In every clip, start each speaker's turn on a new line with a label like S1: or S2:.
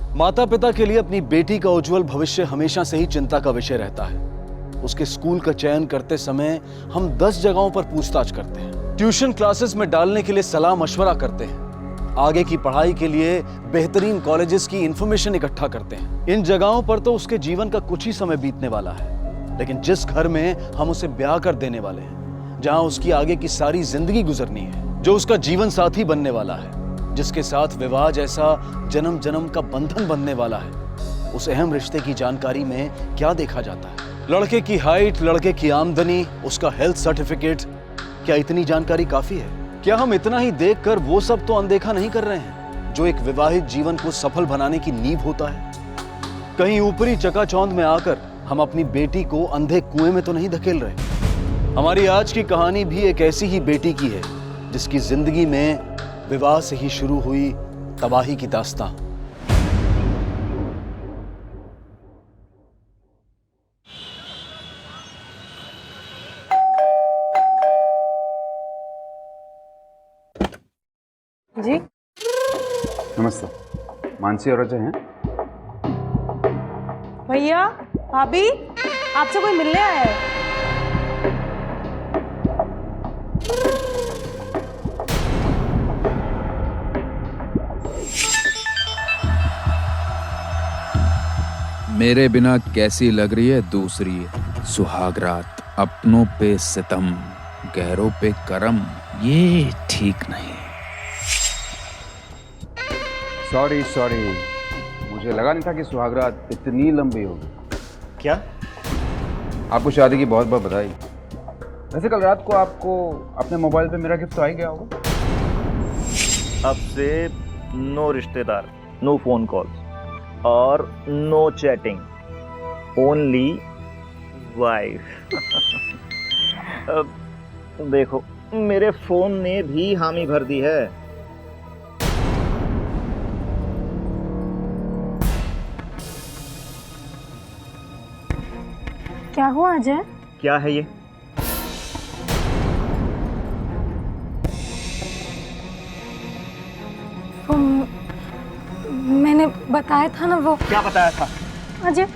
S1: माता पिता के लिए अपनी बेटी का उज्जवल भविष्य हमेशा से ही चिंता का विषय रहता है। उसके स्कूल का चयन करते समय हम 10 जगहों पर पूछताछ करते हैं, ट्यूशन क्लासेस में डालने के लिए सलाह मशवरा करते हैं, आगे की पढ़ाई के लिए बेहतरीन कॉलेजेस की इंफॉर्मेशन इकट्ठा करते हैं। इन जगहों पर तो उसके जीवन का कुछ ही समय बीतने वाला है, लेकिन जिस घर में हम उसे ब्याह कर देने वाले हैं, जहां उसकी आगे की सारी जिंदगी गुजरनी है, जो उसका जीवन साथी बनने वाला है, जिसके साथ विवाह जैसा जन्म जन्म का बंधन बनने वाला है, उस अहम रिश्ते की जानकारी में क्या देखा जाता है? लड़के की हाइट, लड़के की आमदनी, उसका हेल्थ सर्टिफिकेट, क्या इतनी जानकारी काफी है? क्या हम इतना ही देखकर वो सब तो अनदेखा नहीं कर रहे हैं जो एक विवाहित जीवन को सफल बनाने की नींव होता है? कहीं ऊपरी चकाचौंध में आकर हम अपनी बेटी को अंधे कुएं में तो नहीं धकेल रहे? हमारी आज की कहानी भी एक ऐसी ही बेटी की है जिसकी जिंदगी में विवाह से ही शुरू हुई तबाही की दास्तां।
S2: जी
S3: नमस्ते, मानसी और अजय हैं?
S2: भैया, भाभी, आपसे कोई मिलने आया है।
S4: मेरे बिना कैसी लग रही है दूसरी सुहाग रात, अपनों पे सितम, गैरों पे करम, ये ठीक नहीं।
S3: सॉरी, मुझे लगा नहीं था कि सुहागरात इतनी लंबी होगी।
S5: क्या?
S3: आपको शादी की बहुत बहुत बधाई। वैसे कल रात को आपको अपने मोबाइल पे मेरा गिफ्ट तो आ ही गया होगा।
S5: अब से नो रिश्तेदार, नो फोन कॉल्स और नो चैटिंग, ओनली वाइफ। देखो, मेरे फोन ने भी हामी भर दी है।
S2: क्या हुआ अजय?
S5: क्या है ये?
S2: मैंने बताया था ना वो।
S5: क्या बताया था?
S2: अजय,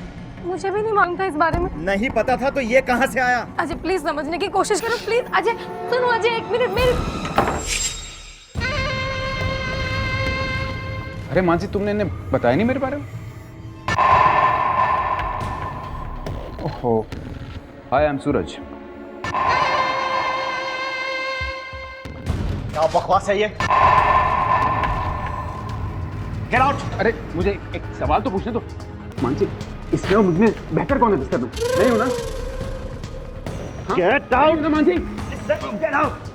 S2: मुझे भी नहीं मालूम था इस बारे में।
S5: नहीं पता था तो ये कहां से आया?
S2: अजय प्लीज समझने की कोशिश करो, प्लीज। अजय सुनो, अजय एक मिनट मेरी।
S3: अरे मानसी, तुमने इन्हें बताया नहीं मेरे बारे में? ओहो, हाय, आई एम सूरज।
S5: क्या बकवास है ये? Get out!
S3: अरे मुझे एक सवाल तो पूछने दो। मानसी, इसमें और मुझमें बेहतर कौन है? डिस्टर्ब नहीं हो ना?
S5: Get out!
S3: Mansi,
S5: get out!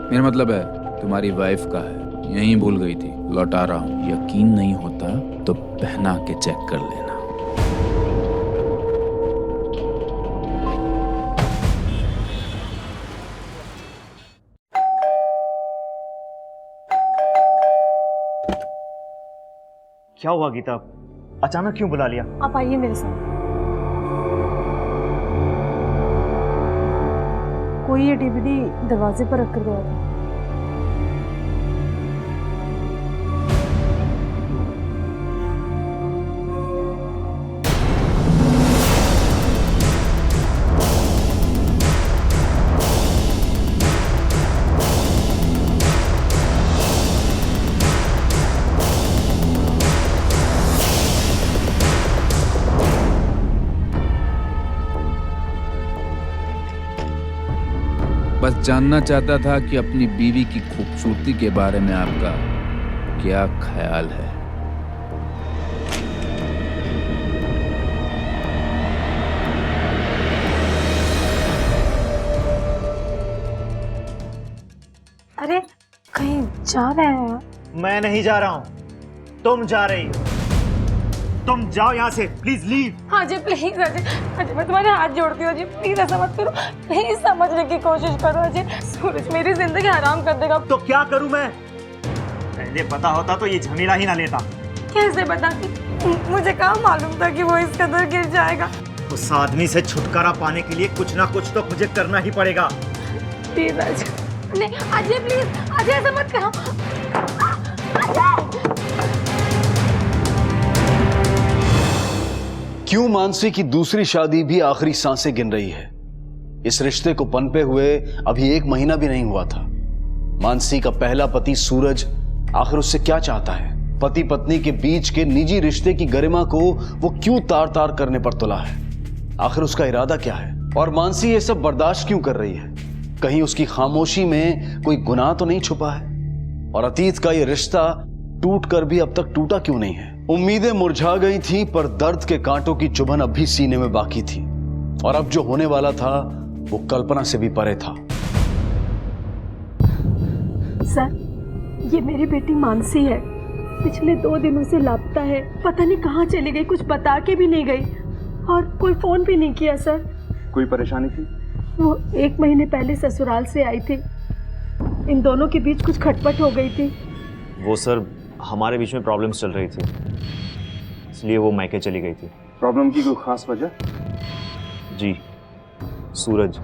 S4: मेरा मतलब है तुम्हारी वाइफ का है, यहीं भूल गई थी, लौटा रहा हूँ। यकीन नहीं होता तो पहना के चेक कर लेना।
S5: क्या हुआ गीता? अचानक क्यों बुला लिया?
S2: आप आइए मेरे साथ। कोई ये डीवीडी दरवाजे पर रख कर गया था।
S4: बस जानना चाहता था कि अपनी बीवी की खूबसूरती के बारे में आपका क्या ख्याल है।
S2: अरे कहीं जा रहे हैं?
S5: मैं नहीं जा रहा हूं, तुम जा रही हो। तुम जाओ यहाँ से, प्लीज लीव।
S2: हाँ जी प्लीज अजय, अजय मैं तुम्हारे हाथ जोड़ती हूँ अजय, प्लीज ऐसा मत करो, प्लीज समझने की कोशिश करो अजय। सूरज मेरी जिंदगी हराम कर देगा।
S5: तो क्या करूं मैं? पहले पता होता तो ये झमेला ही ना लेता।
S2: कैसे बता? मुझे कहाँ मालूम था कि वो इस कदर गिर जाएगा।
S5: उस आदमी से छुटकारा पाने के लिए कुछ ना कुछ तो मुझे करना ही पड़ेगा।
S2: प्लीज अजय, नहीं अजय प्लीज, अजय ऐसा मत करो।
S1: क्यों मानसी की दूसरी शादी भी आखिरी सांसें गिन रही है? इस रिश्ते को पनपे हुए अभी 1 महीना भी नहीं हुआ था। मानसी का पहला पति सूरज आखिर उससे क्या चाहता है? पति पत्नी के बीच के निजी रिश्ते की गरिमा को वो क्यों तार तार करने पर तुला है? आखिर उसका इरादा क्या है? और मानसी ये सब बर्दाश्त क्यों कर रही है? कहीं उसकी खामोशी में कोई गुनाह तो नहीं छुपा है? और अतीत का ये रिश्ता टूट कर भी अब तक टूटा क्यों नहीं है? उम्मीदें मुरझा गई थी, पर दर्द के कांटों की चुभन अब भी सीने में बाकी थी। और अब जो होने वाला था वो कल्पना से भी परे था।
S6: सर, ये मेरी बेटी मानसी है। पिछले 2 दिनों से लापता है। पता नहीं कहाँ चली गई, कुछ बता के भी नहीं गई और कोई फोन भी नहीं किया सर।
S3: कोई परेशानी थी?
S6: वो 1 महीने पहले ससुराल से आई थी। इन दोनों के बीच कुछ खटपट हो गई थी।
S7: वो सर हमारे बीच में प्रॉब्लम्स चल रही थी, इसलिए वो मायके चली गई थी।
S3: प्रॉब्लम की कोई खास वजह?
S7: जी, सूरज,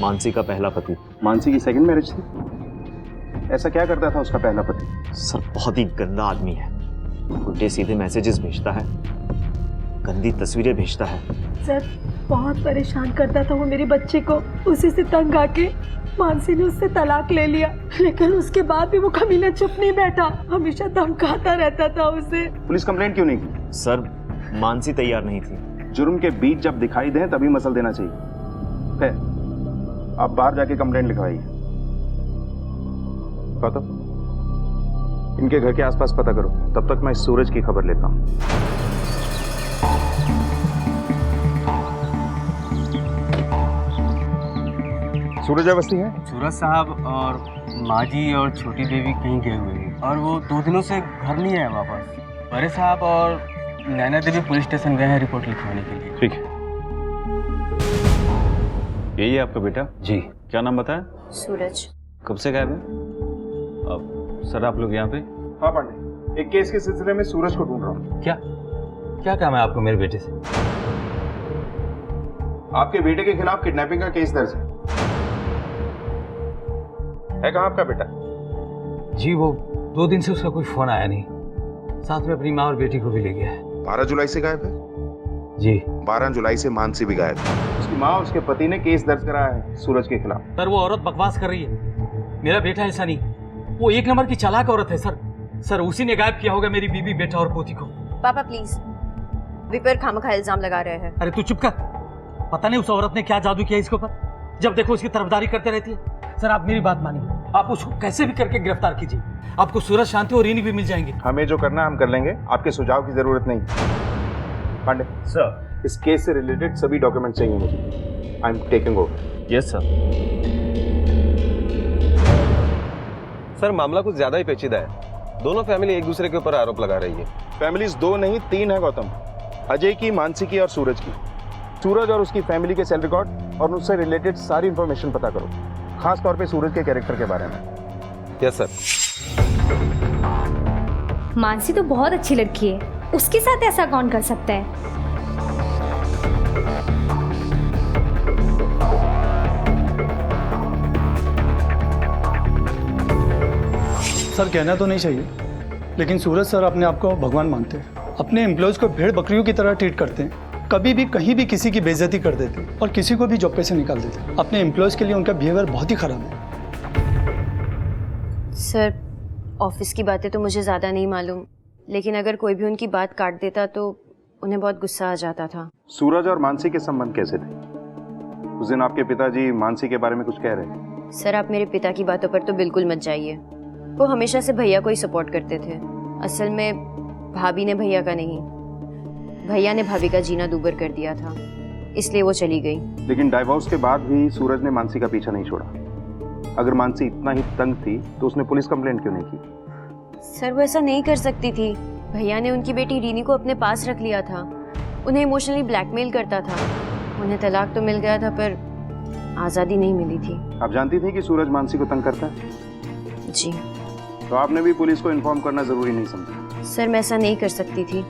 S7: मानसी का पहला पति।
S3: मानसी की सेकंड मैरिज थी? ऐसा क्या करता था उसका पहला पति?
S7: सर बहुत ही गंदा आदमी है, उल्टे सीधे मैसेजेस भेजता है, गंदी तस्वीरें भेजता है।
S6: सर बहुत परेशान करता था वो मेरे बच्चे को। उसी से तंग आके मानसी ने उससे तलाक ले लिया, लेकिन उसके बाद भी वो कमीना चुप नहीं बैठा, हमेशा धमकाता रहता था उसे।
S3: पुलिस कंप्लेंट क्यों नहीं की?
S7: सर मानसी तैयार नहीं थी।
S3: जुर्म के बीच जब दिखाई दें तभी मसल देना चाहिए। खैर, आप बाहर जाके कंप्लेंट लिखवाइए। तो इनके घर के आसपास पता करो, तब तक मैं इस सूरज की खबर लेता हूँ। सूरज अवस्थी है?
S8: सूरज साहब और माँ जी और छोटी देवी कहीं गए हुए हैं और वो 2 दिनों से घर नहीं आए वापस। बड़े साहब और नैना देवी पुलिस स्टेशन गए हैं रिपोर्ट लिखवाने के लिए।
S9: ठीक है। यही है आपका बेटा?
S8: जी।
S9: क्या नाम बताया?
S10: सूरज।
S9: कब से गायब है? अब सर आप लोग यहाँ पे?
S3: हाँ पांडे, एक केस के सिलसिले में सूरज को ढूंढ रहा हूँ।
S8: क्या क्या काम है आपको मेरे बेटे से?
S3: आपके बेटे के खिलाफ किडनैपिंग का केस दर्ज है कहाँ आपका बेटा?
S8: जी वो 2 दिन से उसका कोई फोन आया नहीं, साथ में अपनी माँ और बेटी को भी ले गया है।
S11: 12 जुलाई से गायब है?
S8: जी।
S11: 12 जुलाई से मानसी भी गायब है।
S3: उसकी माँ और उसके पति ने केस दर्ज कराया है सूरज के खिलाफ।
S8: सर वो औरत बकवास कर रही है, मेरा बेटा ऐसा नहीं, वो 1 नंबर की चालाक औरत है सर। सर उसी ने गायब किया होगा मेरी बीबी, बेटा और पोती को।
S10: पापा प्लीज, विपर खामखा इल्जाम लगा रहे हैं।
S8: अरे तू चुप कर, पता नहीं उस औरत ने क्या जादू किया इसके ऊपर, जब देखो उसकी तरफदारी करते रहती है। सर आप मेरी बात मानिए, आप उसको कैसे भी करके गिरफ्तार कीजिए, आपको सूरज, शांति और रीनी भी मिल जाएंगे।
S3: हमें जो करना है हम कर लेंगे, आपके सुझाव की जरूरत नहीं। पांडे
S7: सर,
S3: इस केस से रिलेटेड सभी डॉक्यूमेंट चाहिए मुझे। I am taking over.
S7: Yes sir.
S12: Sir मामला कुछ ज्यादा ही पेचीदा है। दोनों फैमिली एक दूसरे के ऊपर आरोप लगा रही है।
S3: फैमिलीज 2 नहीं 3 है गौतम, अजय की, मानसी की और सूरज की। सूरज और उसकी फैमिली के सेल रिकॉर्ड और उससे रिलेटेड सारी इंफॉर्मेशन पता करो, खास तौर पे सूरज के कैरेक्टर के बारे में।
S12: Yes sir.
S10: मानसी तो बहुत अच्छी लड़की है, उसके साथ ऐसा कौन कर सकता है?
S13: सर कहना तो नहीं चाहिए, लेकिन सूरज सर अपने आप को भगवान मानते हैं। अपने एम्प्लॉयज़ को भेड़ बकरियों की तरह ट्रीट करते हैं, कभी भी कहीं भी किसी की बेइज्जती कर देते हैं और किसी को भी जॉब पे से निकाल देते हैं। अपने एम्प्लॉयज़ के लिए उनका बिहेवियर बहुत ही खराब है।
S10: सर ऑफिस की बातें तो मुझे ज़्यादा नहीं मालूम, लेकिन अगर कोई भी उनकी बात काट देता तो उन्हें बहुत गुस्सा आ जाता था।
S3: सूरज और मानसी के संबंध कैसे थे? उस दिन आपके पिताजी मानसी के बारे में कुछ कह रहे थे।
S10: सर आप मेरे पिता की बातों पर तो बिल्कुल मत जाइए, वो हमेशा से भैया को ही सपोर्ट करते थे। असल में भाभी ने भैया का नहीं, भैया ने भाभी का जीना दूभर कर दिया था, इसलिए वो चली गई।
S3: लेकिन डाइवोर्स के बाद भी सूरज ने मानसी का पीछा नहीं छोड़ा। अगर मानसी इतना ही तंग थी तो उसने पुलिस कंप्लेंट क्यों नहीं की?
S10: सर वो ऐसा नहीं कर सकती थी। भैया ने उनकी बेटी रीनी को अपने पास रख लिया था, उन्हें इमोशनली ब्लैकमेल करता था। उन्हें तलाक तो मिल गया था पर आज़ादी नहीं मिली थी।
S3: आप जानती थी कि सूरज मानसी को तंग करता है?
S10: जी।
S3: तो आपने भी पुलिस को इन्फॉर्म करना जरूरी नहीं समझा?
S10: सर मैं ऐसा नहीं कर सकती थी।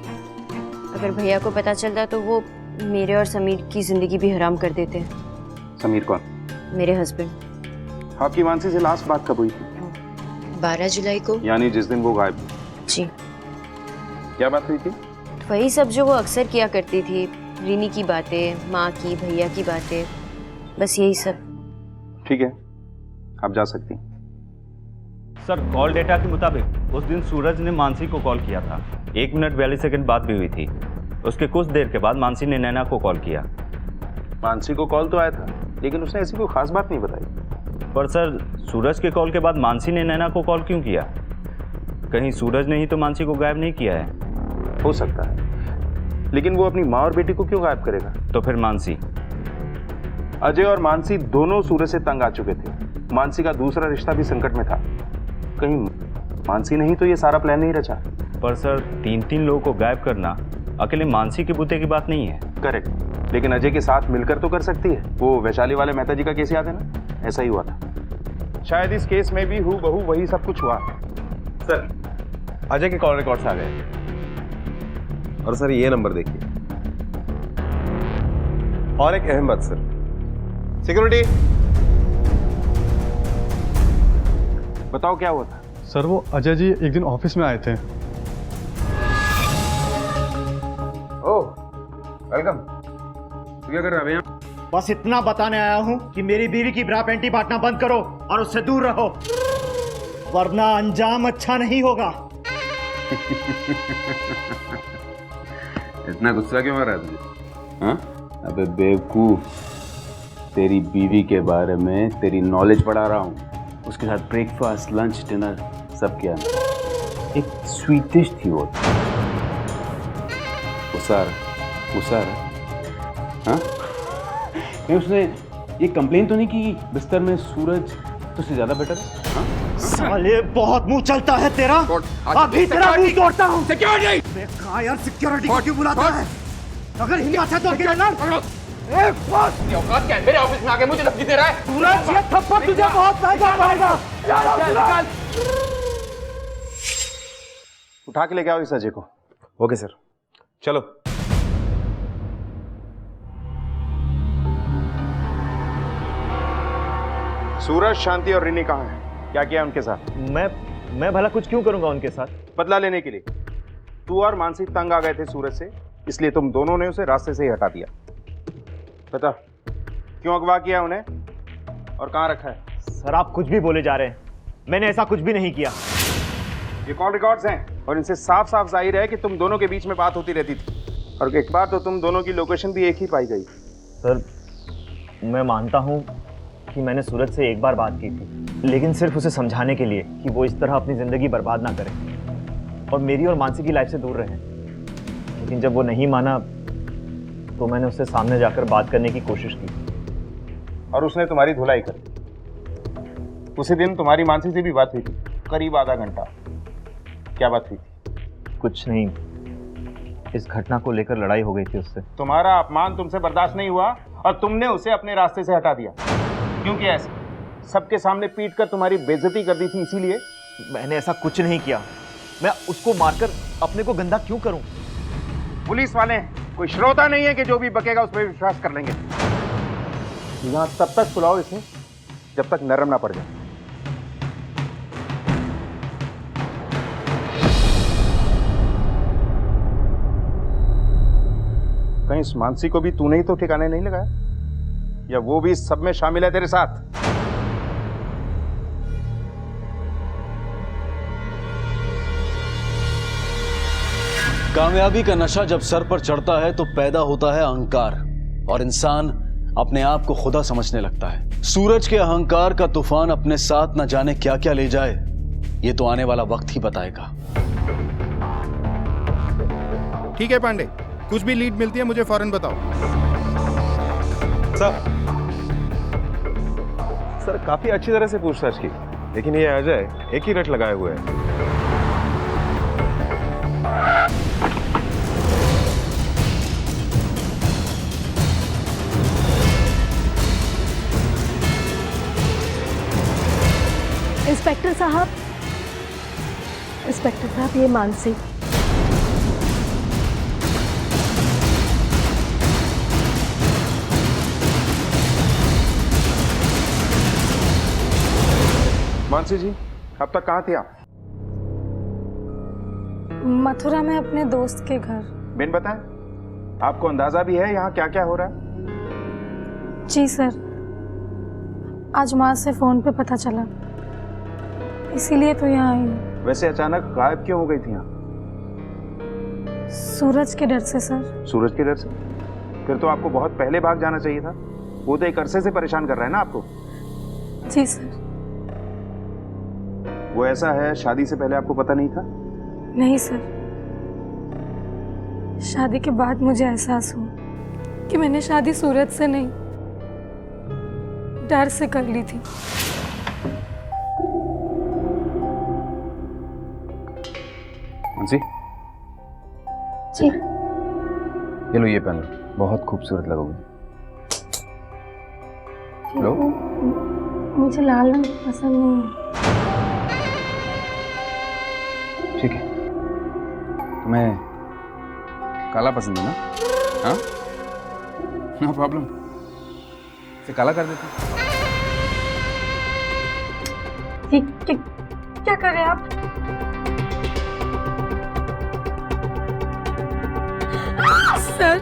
S10: अगर भैया को पता चलता तो वो मेरे और समीर की जिंदगी भी हराम कर देते।
S3: समीर कौन?
S10: मेरे हस्बैंड।
S3: आपकी मानसी से लास्ट बात कब हुई थी?
S10: 12 जुलाई को।
S3: यानी जिस दिन वो गायब हुई।
S10: जी।
S3: क्या बात हुई थी?
S10: वही सब जो वो अक्सर किया करती थी, रीनी की बातें, माँ की, भैया की बातें, बस यही सब।
S3: ठीक है, आप जा सकती।
S9: सर कॉल डेटा के मुताबिक उस दिन सूरज ने मानसी को कॉल किया था। 1 मिनट 42 सेकंड बात भी हुई थी। उसके कुछ देर के बाद मानसी ने नैना को कॉल किया।
S3: मानसी को कॉल तो आया था, लेकिन उसने ऐसी कोई खास बात नहीं बताई।
S9: पर सर सूरज के कॉल के बाद मानसी ने नैना को कॉल क्यों किया? कहीं सूरज ने ही तो मानसी को गायब नहीं किया है?
S3: हो सकता है, लेकिन वो अपनी माँ और बेटी को क्यों गायब करेगा?
S9: तो फिर मानसी?
S3: अजय और मानसी दोनों सूरज से तंग आ चुके थे। मानसी का दूसरा रिश्ता भी संकट में था। कहीं मानसी ने ही तो ये सारा प्लान नहीं रचा?
S9: पर सर 3 लोगों को गायब करना अकेले मानसी के बूते की बात नहीं है।
S3: करेक्ट, लेकिन अजय के साथ मिलकर तो कर सकती है। वो वैशाली वाले मेहता जी का केस याद है ना? ऐसा ही हुआ था। शायद इस केस में भी हूबहू वही सब कुछ हुआ।
S12: सर अजय के कॉल रिकॉर्ड्स आ गए। और सर ये नंबर देखिए। और एक अहम बात सर, सिक्योरिटी
S3: बताओ क्या हुआ था?
S13: सर वो अजय जी एक दिन ऑफिस में आए थे।
S12: ओह वेलकम। तू क्या कर रहा है भैया?
S5: बस इतना बताने आया हूं कि मेरी बीवी की ब्रा पैंटी बांटना बंद करो और उससे दूर रहो, वरना अंजाम अच्छा नहीं होगा।
S11: इतना गुस्सा क्यों आ रहा है तुझे? हाँ? अबे बेवकूफ, तेरी बीवी के बारे में तेरी नॉलेज पढ़ा रहा हूँ। उसके साथ ब्रेकफास्ट, लंच, डिनर सब किया। एक स्वीट डिश थी वो। उसार हाँ? नहीं उसने ये कंप्लेन तो नहीं की बिस्तर में सूरज तुझसे ज्यादा बेटर है? हाँ?
S5: साले बहुत मुंह चलता है तेरा। अभी तेरा मुंह तोड़ता हूँ। सिक्योरिटी! कहा यार सिक्योरिटी को क्यों बुलाता है? अगर हिम्मत है तो
S12: औकात क्या है? मेरे ऑफिस में आके मुझे धमकी दे रहा है?
S5: सूरज ये थप्पड़ तुझे बहुत महंगा पड़ेगा।
S3: उठा के लेके आओ इस अजय को।
S12: ओके सर, चलो।
S3: सूरज, शांति और रिनी कहाँ हैं? क्या किया उनके साथ?
S7: मैं भला कुछ क्यों करूंगा उनके साथ?
S3: बदला लेने के लिए। तू और मानसी तंग आ गए थे सूरज से, इसलिए तुम दोनों ने उसे रास्ते से ही हटा दिया। बता क्यों अगवा किया उन्हें और कहाँ रखा है?
S7: सर आप कुछ भी बोले जा रहे हैं, मैंने ऐसा कुछ भी नहीं किया।
S3: ये कॉल रिकॉर्ड्स हैं और इनसे साफ साफ जाहिर है कि तुम दोनों के बीच में बात होती रहती थी और एक बार तो तुम दोनों की लोकेशन भी एक ही पाई गई।
S7: सर मैं मानता हूं कि मैंने सूरज से एक बार बात की थी, लेकिन सिर्फ उसे समझाने के लिए कि वो इस तरह अपनी ज़िंदगी बर्बाद ना करे और मेरी और मानसी की लाइफ से दूर रहें। लेकिन जब वो नहीं माना तो मैंने उससे सामने जाकर बात करने की कोशिश की
S3: और उसने तुम्हारी धुलाई कर। उसी दिन तुम्हारी मानसी से भी बात हुई थी, करीब आधा घंटा। क्या बात हुई थी?
S7: कुछ नहीं, इस घटना को लेकर लड़ाई हो गई थी उससे।
S3: तुम्हारा अपमान तुमसे बर्दाश्त नहीं हुआ और तुमने उसे अपने रास्ते से हटा दिया। क्यों किया ऐसे? सबके सामने पीट कर तुम्हारी बेइज्जती कर दी थी इसीलिए?
S7: मैंने ऐसा कुछ नहीं किया। मैं उसको मारकर अपने को गंदा क्यों करूं?
S3: पुलिस वाले कोई श्रोता नहीं है कि जो भी बकेगा उस पर विश्वास कर लेंगे। यहाँ तब तक सुलाओ इसे जब तक नरम ना पड़ जाए। कहीं इस मानसी को भी तूने ही तो ठिकाने नहीं लगाया, या वो भी इस सब में शामिल है तेरे साथ?
S1: कामयाबी का नशा जब सर पर चढ़ता है तो पैदा होता है अहंकार और इंसान अपने आप को खुदा समझने लगता है। सूरज के अहंकार का तूफान अपने साथ न जाने क्या क्या ले जाए, ये तो आने वाला वक्त ही बताएगा।
S11: ठीक है पांडे, कुछ भी लीड मिलती है मुझे फौरन बताओ।
S12: सर काफी अच्छी तरह से पूछताछ की, लेकिन ये अजय एक ही रट लगाए हुए है।
S6: इंस्पेक्टर साहब ये मानसी।
S3: मानसी जी, अब तक कहाँ थे आप?
S2: मथुरा में अपने दोस्त के घर।
S3: बिन बताएं, आपको अंदाजा भी है यहाँ क्या क्या हो रहा है?
S2: जी सर, आज माँ से फोन पे पता चला, इसीलिए तो यहाँ आई हूँ।
S3: वैसे अचानक गायब क्यों हो गई थी यहाँ?
S2: सूरज के डर से सर।
S3: सूरज के डर से? फिर तो आपको बहुत पहले भाग जाना चाहिए था। वो तो एक अरसे से परेशान कर रहा है ना आपको।
S2: जी सर।
S3: वो ऐसा है, शादी से पहले आपको पता नहीं था?
S2: नहीं सर, शादी के बाद मुझे एहसास हुआ कि मैंने शादी सूरज से नहीं, डर से कर ली थी।
S11: मानसी
S2: जी।
S11: ये लो, ये पहन लो, बहुत खूबसूरत लगोगी। लो।
S2: मुझे लाल रंग पसंद नहीं है।
S11: ठीक है, तुम्हें काला पसंद है ना? हाँ, नो प्रॉब्लम, इसे काला कर देते।
S2: क्या कर रहे हैं आप? सर,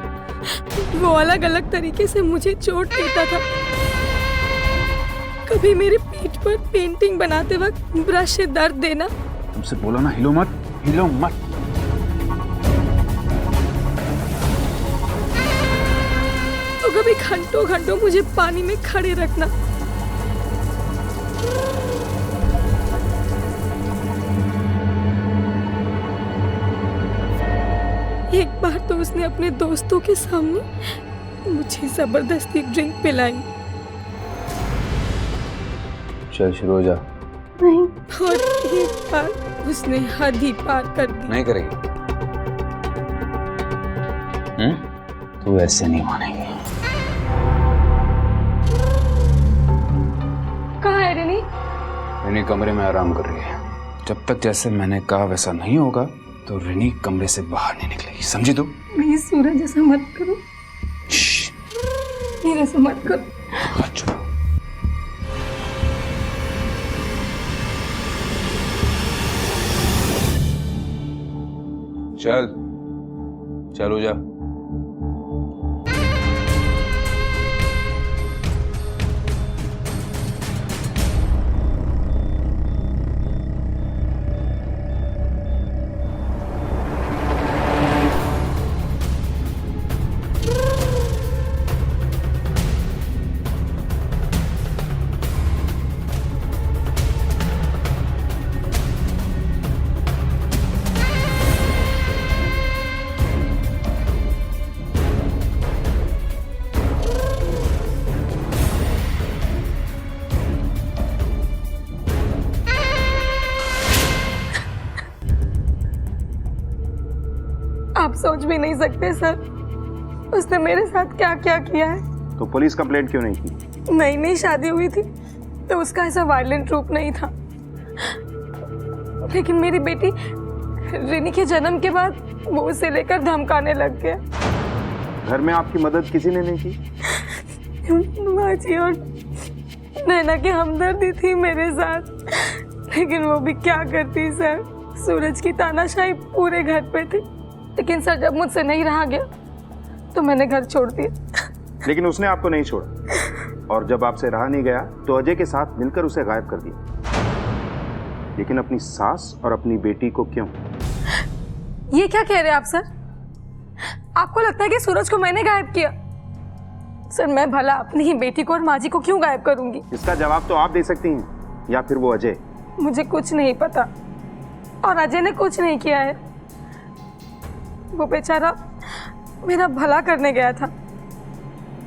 S2: वो अलग अलग तरीके से मुझे चोट देता था। कभी मेरी पीठ पर पेंटिंग बनाते वक्त ब्रश से दर्द देना।
S11: तुमसे बोला ना, हिलो मत, हिलो मत।
S2: तो कभी घंटों घंटों मुझे पानी में खड़े रखना। एक बार तो उसने अपने दोस्तों के सामने मुझे जबरदस्ती ड्रिंक पिलाई।
S11: चल शुरू हो जा।
S2: नहीं, और एक बार उसने हद ही पार कर दी।
S11: नहीं करेगी? तू ऐसे नहीं मानेगी।
S2: कहाँ है रिनी?
S11: रिनी कमरे में आराम कर रही है। जब तक जैसे मैंने कहा वैसा नहीं होगा तो रिनी कमरे से बाहर नहीं निकलेगी, समझी तू?
S2: प्लीज सूरज, ऐसा मत करो। मेरे ऐसा मत करो।
S11: अच्छा। चल चलो जा।
S2: आप सोच भी नहीं सकते सर, उसने मेरे साथ क्या क्या किया है।
S3: तो पुलिस कंप्लेंट क्यों नहीं की?
S2: नई नई शादी हुई थी तो उसका ऐसा वायलेंट रूप नहीं था, लेकिन मेरी बेटी रिनी के जन्म के बाद वो उसे लेकर धमकाने लग गया।
S3: घर में आपकी मदद किसी ने नहीं की?
S2: माँ जी और नैना की हमदर्दी थी मेरे साथ, लेकिन वो भी क्या करती सर। सूरज की तानाशाही पूरे घर पे थी, लेकिन सर जब मुझसे नहीं रहा गया तो मैंने घर छोड़ दिया।
S3: लेकिन उसने आपको नहीं छोड़ा, और जब आपसे रहा नहीं गया तो अजय के साथ मिलकर उसे गायब कर दिया। लेकिन अपनी सास और अपनी बेटी को क्यों?
S2: ये क्या कह रहे हैं आप सर? आपको लगता है कि सूरज को मैंने गायब किया? सर मैं भला अपनी ही बेटी को और माँ जी को क्यों गायब करूंगी?
S3: इसका जवाब तो आप दे सकती हैं, या फिर वो अजय।
S2: मुझे कुछ नहीं पता, और अजय ने कुछ नहीं किया है। वो बेचारा मेरा भला करने गया था,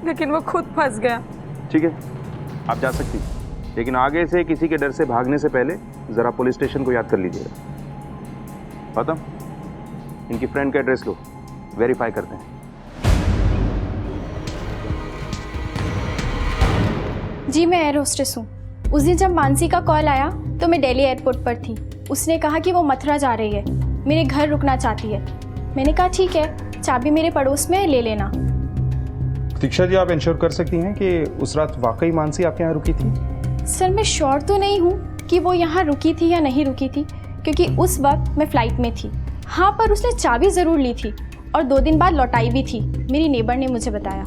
S2: लेकिन वो खुद फंस गया।
S3: ठीक है, आप जा सकती हैं। लेकिन आगे से किसी के डर से भागने से पहले जरा पुलिस स्टेशन को याद कर लीजिएगा। गौतम, इनकी फ्रेंड का एड्रेस लो, वेरीफाई करते हैं।
S14: जी मैं एयर होस्टेस हूँ। उस दिन जब मानसी का कॉल आया तो मैं दिल्ली एयरपोर्ट पर थी। उसने कहा कि वो मथुरा जा रही है, मेरे घर रुकना चाहती है। मैंने कहा ठीक है, चाबी मेरे पड़ोस में है, ले लेना।
S3: दीक्षा जी, आप इंश्योर कर सकती हैं कि उस रात वाकई मानसी आपके यहाँ रुकी थी?
S14: सर मैं श्योर तो नहीं हूँ कि वो यहाँ रुकी थी या नहीं रुकी थी, क्योंकि उस वक्त मैं फ़्लाइट में थी। हाँ, पर उसने चाबी ज़रूर ली थी और 2 दिन बाद लौटाई भी थी, मेरी नेबर ने मुझे बताया।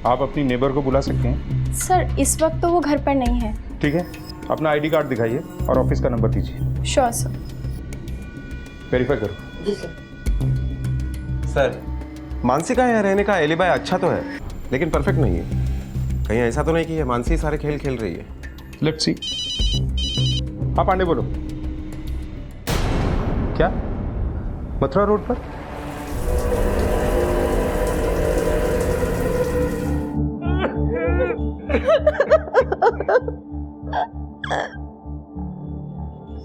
S3: आप अपनी नेबर को बुला सकते हैं?
S14: सर इस वक्त तो वो घर पर नहीं है।
S3: ठीक है, अपना आईडी कार्ड दिखाइए और ऑफिस का नंबर दीजिए।
S14: Sure sir.
S3: वेरीफाई करो।
S12: जी सर, मानसी का यहाँ रहने का एलिबाई अच्छा तो है, लेकिन परफेक्ट नहीं है। कहीं ऐसा तो नहीं कि ये मानसी सारे खेल खेल रही है?
S3: Let's see. हाँ पांडे बोलो। क्या मथुरा रोड पर?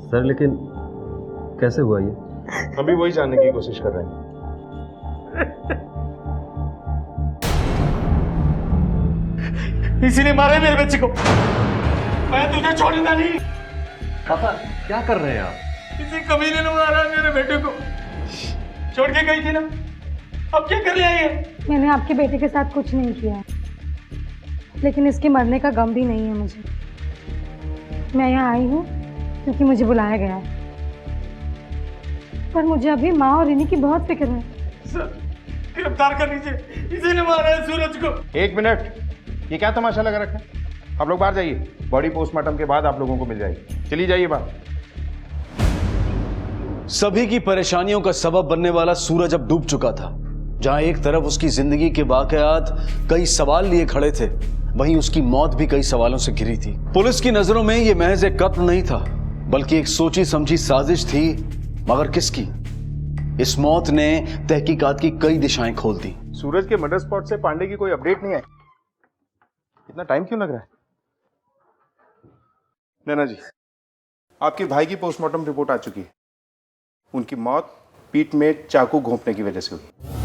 S12: सर लेकिन कैसे हुआ ये?
S3: हम भी वही जानने की कोशिश कर रहे हैं।
S8: इसीलिए मारे मेरे बच्चे को। मैं तुझे छोड़ूंगा नहीं।
S12: पापा क्या कर रहे हैं आप?
S8: किसी कमीने ने मारा मेरे बेटे को। छोड़ के गई थी ना, अब क्या कर ले आई है?
S6: मैंने आपके बेटे के साथ कुछ नहीं किया, लेकिन इसके मरने का गम भी नहीं है मुझे। मैं यहाँ आई हूँ क्योंकि मुझे बुलाया गया है, पर मुझे अभी माँ और रिनी की बहुत फिक्र है।
S8: सर गिरफ्तार कर लीजिए, इसीने मारा है सूरज को।
S3: 1 मिनट, ये क्या तमाशा लगा रखा है? आप लोग बाहर जाइए, बॉडी पोस्टमार्टम के बाद आप लोगों को मिल जाएगी। चलिए जाइए बाहर।
S1: सभी की परेशानियों का सबब बनने वाला सूरज अब डूब चुका था। जहां एक तरफ उसकी जिंदगी के वाकयात कई सवाल लिए खड़े थे, वहीं उसकी मौत भी कई सवालों से घिरी थी। पुलिस की नजरों में यह महज एक कत्ल नहीं था, बल्कि एक सोची समझी साजिश थी। मगर किसकी? इस मौत ने तहकीकात की कई दिशाएं खोल दी।
S3: सूरज के मर्डर स्पॉट से पांडे की कोई अपडेट नहीं आई। इतना टाइम क्यों लग रहा है? नैना जी, आपके भाई की पोस्टमार्टम रिपोर्ट आ चुकी है। उनकी मौत पीठ में चाकू घोंपने की वजह से हुई।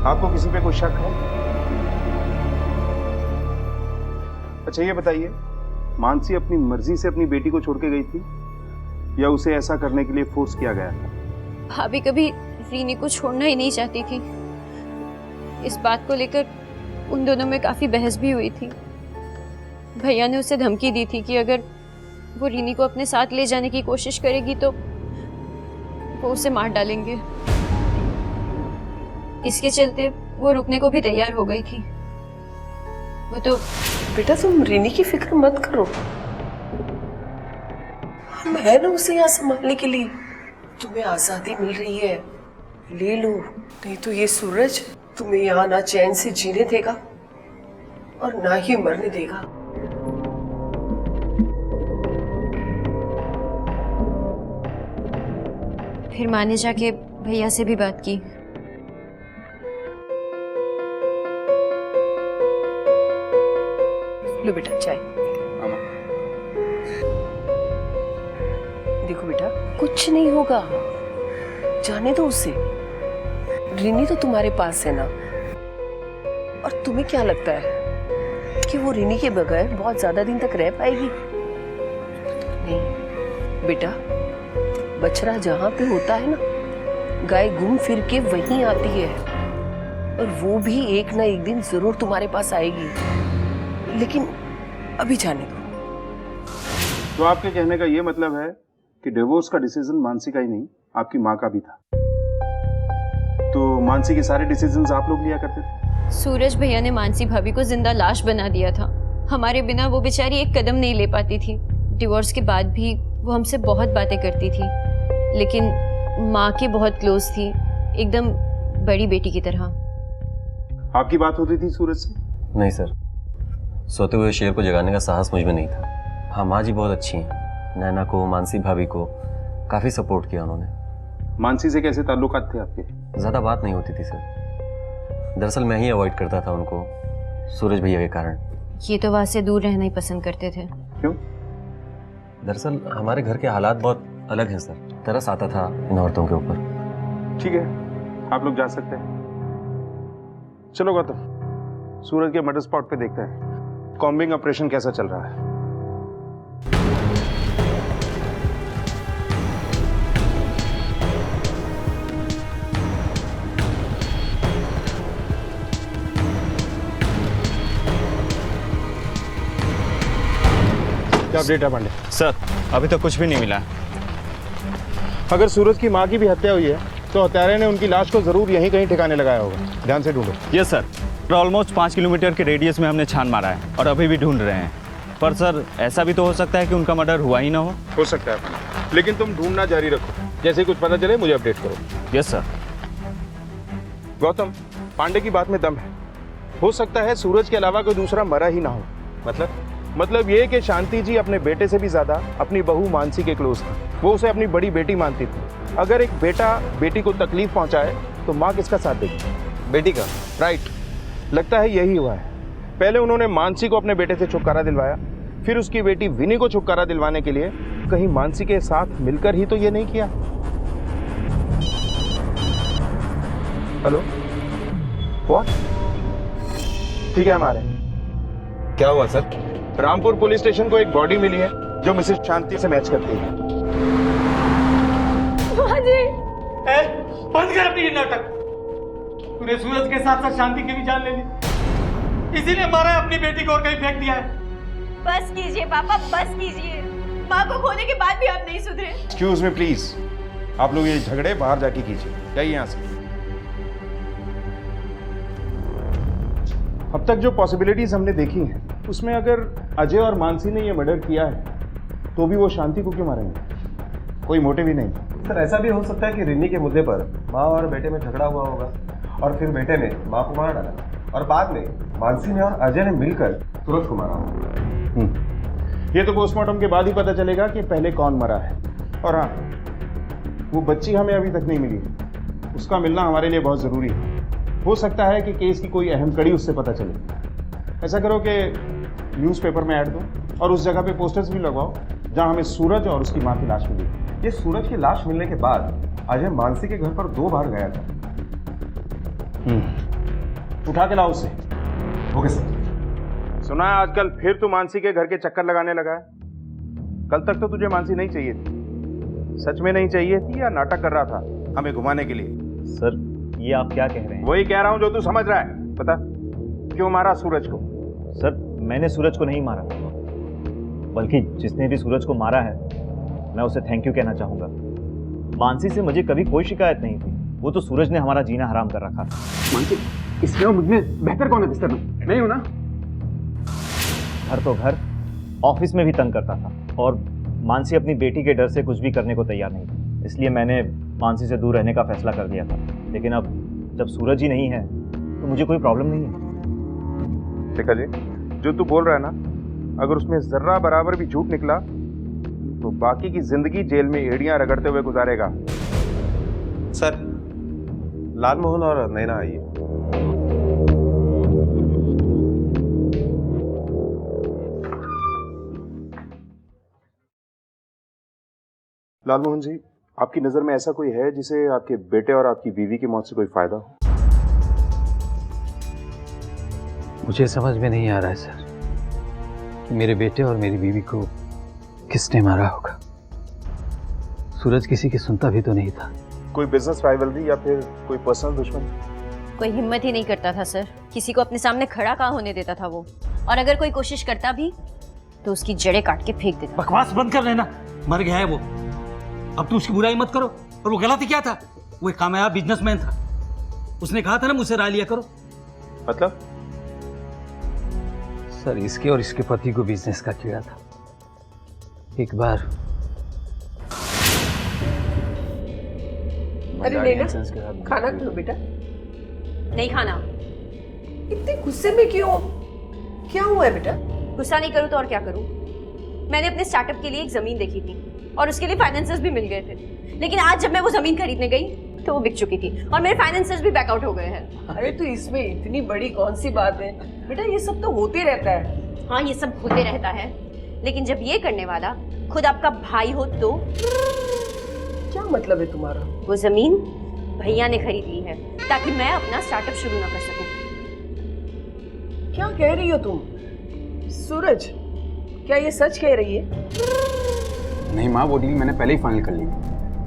S3: आपको किसी पे कोई शक है? अच्छा ये बताइए, मानसी अपनी मर्जी से अपनी बेटी को छोड़ के गई थी या उसे ऐसा करने के लिए फोर्स किया गया था?
S10: भाभी कभी रीनी को छोड़ना ही नहीं चाहती थी। इस बात को लेकर उन दोनों में काफी बहस भी हुई थी। भैया ने उसे धमकी दी थी कि अगर वो रीनी को अपने साथ ले जाने की कोशिश करेगी तो वो उसे मार डालेंगे। इसके चलते वो रुकने को भी तैयार हो गई थी। वो तो
S15: बेटा तुम रीनी की फिक्र मत करो, हम है ना उसे यहाँ संभालने के लिए। तुम्हें आजादी मिल रही है, ले लो, नहीं तो ये सूरज तुम्हें यहाँ ना चैन से जीने देगा और ना ही मरने देगा।
S10: फिर माँ ने जाके भैया से भी बात की।
S15: लो बेटा चाय। देखो बेटा, कुछ नहीं होगा, जाने दो उसे। रिनी तो तुम्हारे पास है ना, और तुम्हें क्या लगता है कि वो रिनी के बगैर बहुत ज्यादा दिन तक रह पाएगी? नहीं बेटा, बछड़ा जहां पे होता है ना, गाय घूम फिर के वहीं आती है, और वो भी एक ना एक दिन जरूर तुम्हारे पास आएगी। लेकिन अभी जाने दो।
S3: तो आपके कहने का ये मतलब है कि डिवोर्स का डिसीजन मानसी का ही नहीं, आपकी माँ का भी था। तो मानसी के सारे डिसीजंस आप लोग लिया करते थे?
S10: सूरज भैया ने मानसी भाभी को जिंदा लाश बना दिया था। हमारे बिना वो बेचारी एक कदम नहीं ले पाती थी। डिवोर्स के बाद भी वो हमसे बहुत बातें करती थी, लेकिन माँ के बहुत क्लोज थी, एकदम बड़ी बेटी की तरह।
S3: आपकी बात होती थी सूरज से?
S12: नहीं सर, सोते हुए शेर को जगाने का साहस मुझ में नहीं था। हाँ, माँ जी बहुत अच्छी हैं। नैना को, मानसी भाभी को काफ़ी सपोर्ट किया उन्होंने।
S3: मानसी से कैसे ताल्लुकात थे आपके?
S12: ज़्यादा बात नहीं होती थी सर। दरअसल मैं ही अवॉइड करता था उनको।
S7: सूरज भैया के कारण।
S10: ये तो वहाँ से दूर रहना ही पसंद करते थे।
S3: क्यों?
S7: दरअसल हमारे घर के हालात बहुत अलग हैं सर। तरस आता था इन औरतों के ऊपर।
S3: ठीक है, आप लोग जा सकते हैं। चलो गौतम, सूरज के मर्डर स्पॉट पे देखते हैं कॉम्बिंग ऑपरेशन कैसा चल रहा है। क्या अपडेट है पांडे?
S9: सर अभी तक कुछ भी नहीं मिला।
S3: अगर सूरज की माँ की भी हत्या हुई है तो हत्यारे ने उनकी लाश को जरूर यहीं कहीं ठिकाने लगाया होगा। ध्यान से ढूंढो।
S9: यस सर, ऑलमोस्ट 5 किलोमीटर के रेडियस में हमने छान मारा है और अभी भी ढूंढ रहे हैं। पर सर ऐसा भी तो हो सकता है कि उनका मर्डर हुआ ही ना हो
S3: सकता है, लेकिन तुम ढूंढना जारी रखो। जैसे कुछ पता चले मुझे अपडेट करो।
S9: Yes sir.
S3: गौतम, पांडे की बात में दम है। हो सकता है सूरज के अलावा कोई दूसरा मरा ही ना हो। मतलब ये कि शांति जी अपने बेटे से भी ज्यादा अपनी बहू मानसी के क्लोज थी। वो उसे अपनी बड़ी बेटी मानती थी। अगर एक बेटा बेटी को तकलीफ पहुंचाए तो माँ किसका साथ देगी? बेटी का। राइट, लगता है यही हुआ है। पहले उन्होंने मानसी को अपने बेटे से छुटकारा दिलवाया, फिर उसकी बेटी विनी को छुटकारा दिलवाने के लिए कहीं मानसी के साथ मिलकर ही तो ये नहीं किया। Hello, what? ठीक है, हमारे
S12: क्या हुआ सर?
S3: रामपुर पुलिस स्टेशन को एक बॉडी मिली है जो मिसेस शांति से मैच करती है।
S8: बंद कर अपनी ये नाटक। तूने सूरज के साथ साथ शांति की भी जान ले ली, इसीलिए मारा है अपनी बेटी को और कहीं फेंक दिया है।
S10: बस कीजिए पापा, बस कीजिए। माँ को खोने के बाद भी आप नहीं सुधरे।
S3: एक्सक्यूज मी प्लीज, आप लोग ये झगड़े बाहर जाके कीजिए। जाइए यहाँ से। अब तक जो पॉसिबिलिटीज हमने देखी हैं उसमें अगर अजय और मानसी ने ये मर्डर किया है तो भी वो शांति को क्यों मारेंगे? कोई मोटिव ही नहीं।
S12: सर ऐसा भी हो सकता है कि रिनी के मुद्दे पर माँ और बेटे में झगड़ा हुआ होगा और फिर बेटे ने माँ को मार डाला और बाद में मानसी ने और अजय ने मिलकर सूरज को मारा होगा।
S3: ये तो पोस्टमार्टम के बाद ही पता चलेगा कि पहले कौन मरा है। और हाँ, वो बच्ची हमें अभी तक नहीं मिली है, उसका मिलना हमारे लिए बहुत ज़रूरी है। हो सकता है कि केस की कोई अहम कड़ी उससे पता चले। ऐसा करो कि न्यूज़पेपर में ऐड दो और उस जगह पे पोस्टर्स भी लगवाओ जहां हमें सूरज और उसकी माँ की लाश मिली।
S12: ये सूरज की लाश मिलने के बाद अजय मानसी के घर पर 2 बार गया था।
S3: उठा के लाओ उसे।
S12: Okay sir.
S3: सुना है आजकल फिर तू मानसी के घर के चक्कर लगाने लगा है। कल तक तो तुझे मानसी नहीं चाहिए थी। सच में नहीं चाहिए थी या नाटक कर रहा था हमें घुमाने के लिए?
S7: सर ये आप क्या कह रहे हैं?
S3: वही कह रहा हूं जो तू समझ रहा है। बता, क्यों मारा सूरज को?
S7: सर मैंने सूरज को नहीं मारा, बल्कि जिसने भी सूरज को मारा है मैं उसे थैंक यू कहना चाहूंगा। मानसी से मुझे कभी कोई शिकायत नहीं थी। वो तो सूरज ने हमारा जीना हराम कर रखा था।
S11: मानसी, इसमें और मुझमें बेहतर कौन है बिस्तर में? नहीं हूं ना?
S7: घर तो घर, ऑफिस में भी तंग करता था और मानसी अपनी बेटी के डर से कुछ भी करने को तैयार नहीं थी। इसलिए मैंने मानसी से दूर रहने का फैसला कर दिया था। लेकिन अब जब सूरज ही नहीं है तो मुझे कोई प्रॉब्लम नहीं है।
S3: देखा जी, जो तू बोल रहा है ना, अगर उसमें जर्रा बराबर भी झूठ निकला तो बाकी की जिंदगी जेल में एड़ियां रगड़ते हुए गुजारेगा।
S12: सर, लालमोहन और नैना आइए।
S3: लालमोहन जी, आपकी नजर में ऐसा कोई है जिसे आपके बेटे और आपकी बीवी की मौत से कोई फायदा हो?
S16: मुझे समझ में नहीं आ रहा है सर कि मेरे बेटे और मेरी बीवी को किसने मारा होगा। सूरज किसी की सुनता भी तो नहीं था।
S3: कोई बिजनेस राइवलरी या फिर कोई पर्सनल दुश्मन?
S10: कोई हिम्मत ही नहीं करता था सर, किसी को अपने सामने खड़ा कहाँ होने देता था वो। और अगर कोई कोशिश करता भी तो उसकी जड़ें काट के फेंक देता।
S8: बकवास बंद कर लेना, मर गया है वो। अब तो उसकी बुराई मत करो। और वो गलत क्या था? वो एक कामयाब बिजनेसमैन था। उसने कहा था ना मुझसे राय लिया करो।
S3: मतलब?
S16: सर इसके और इसके पति को बिजनेस का कीड़ा था। एक बार
S15: अरे नैना, खाना खा लो बेटा।
S10: नहीं खाना।
S15: इतने गुस्से में क्यों? क्या हुआ है बेटा?
S10: गुस्सा नहीं करूँ तो और क्या करूँ? मैंने अपने स्टार्टअप के लिए एक जमीन देखी थी और उसके लिए फाइनेंसेस भी मिल गए थे। लेकिन आज जब मैं वो जमीन खरीदने गई तो वो बिक चुकी थी और मेरे फाइनेंसर्स भी बैकआउट हो गए हैं।
S15: अरे तो इसमें इतनी बड़ी कौन सी बात है बेटा, ये सब तो होते रहता है।
S10: हाँ ये सब होते रहता है, लेकिन जब ये करने वाला खुद आपका भाई हो तो?
S15: क्या मतलब है तुम्हारा?
S10: वो जमीन भैया ने खरीद ली है ताकि मैं अपना स्टार्टअप शुरू ना कर सकूं।
S15: क्या कह रही हो तुम? सूरज, क्या ये सच कह रही है?
S11: नहीं माँ, वो डील मैंने पहले ही फाइनल कर ली।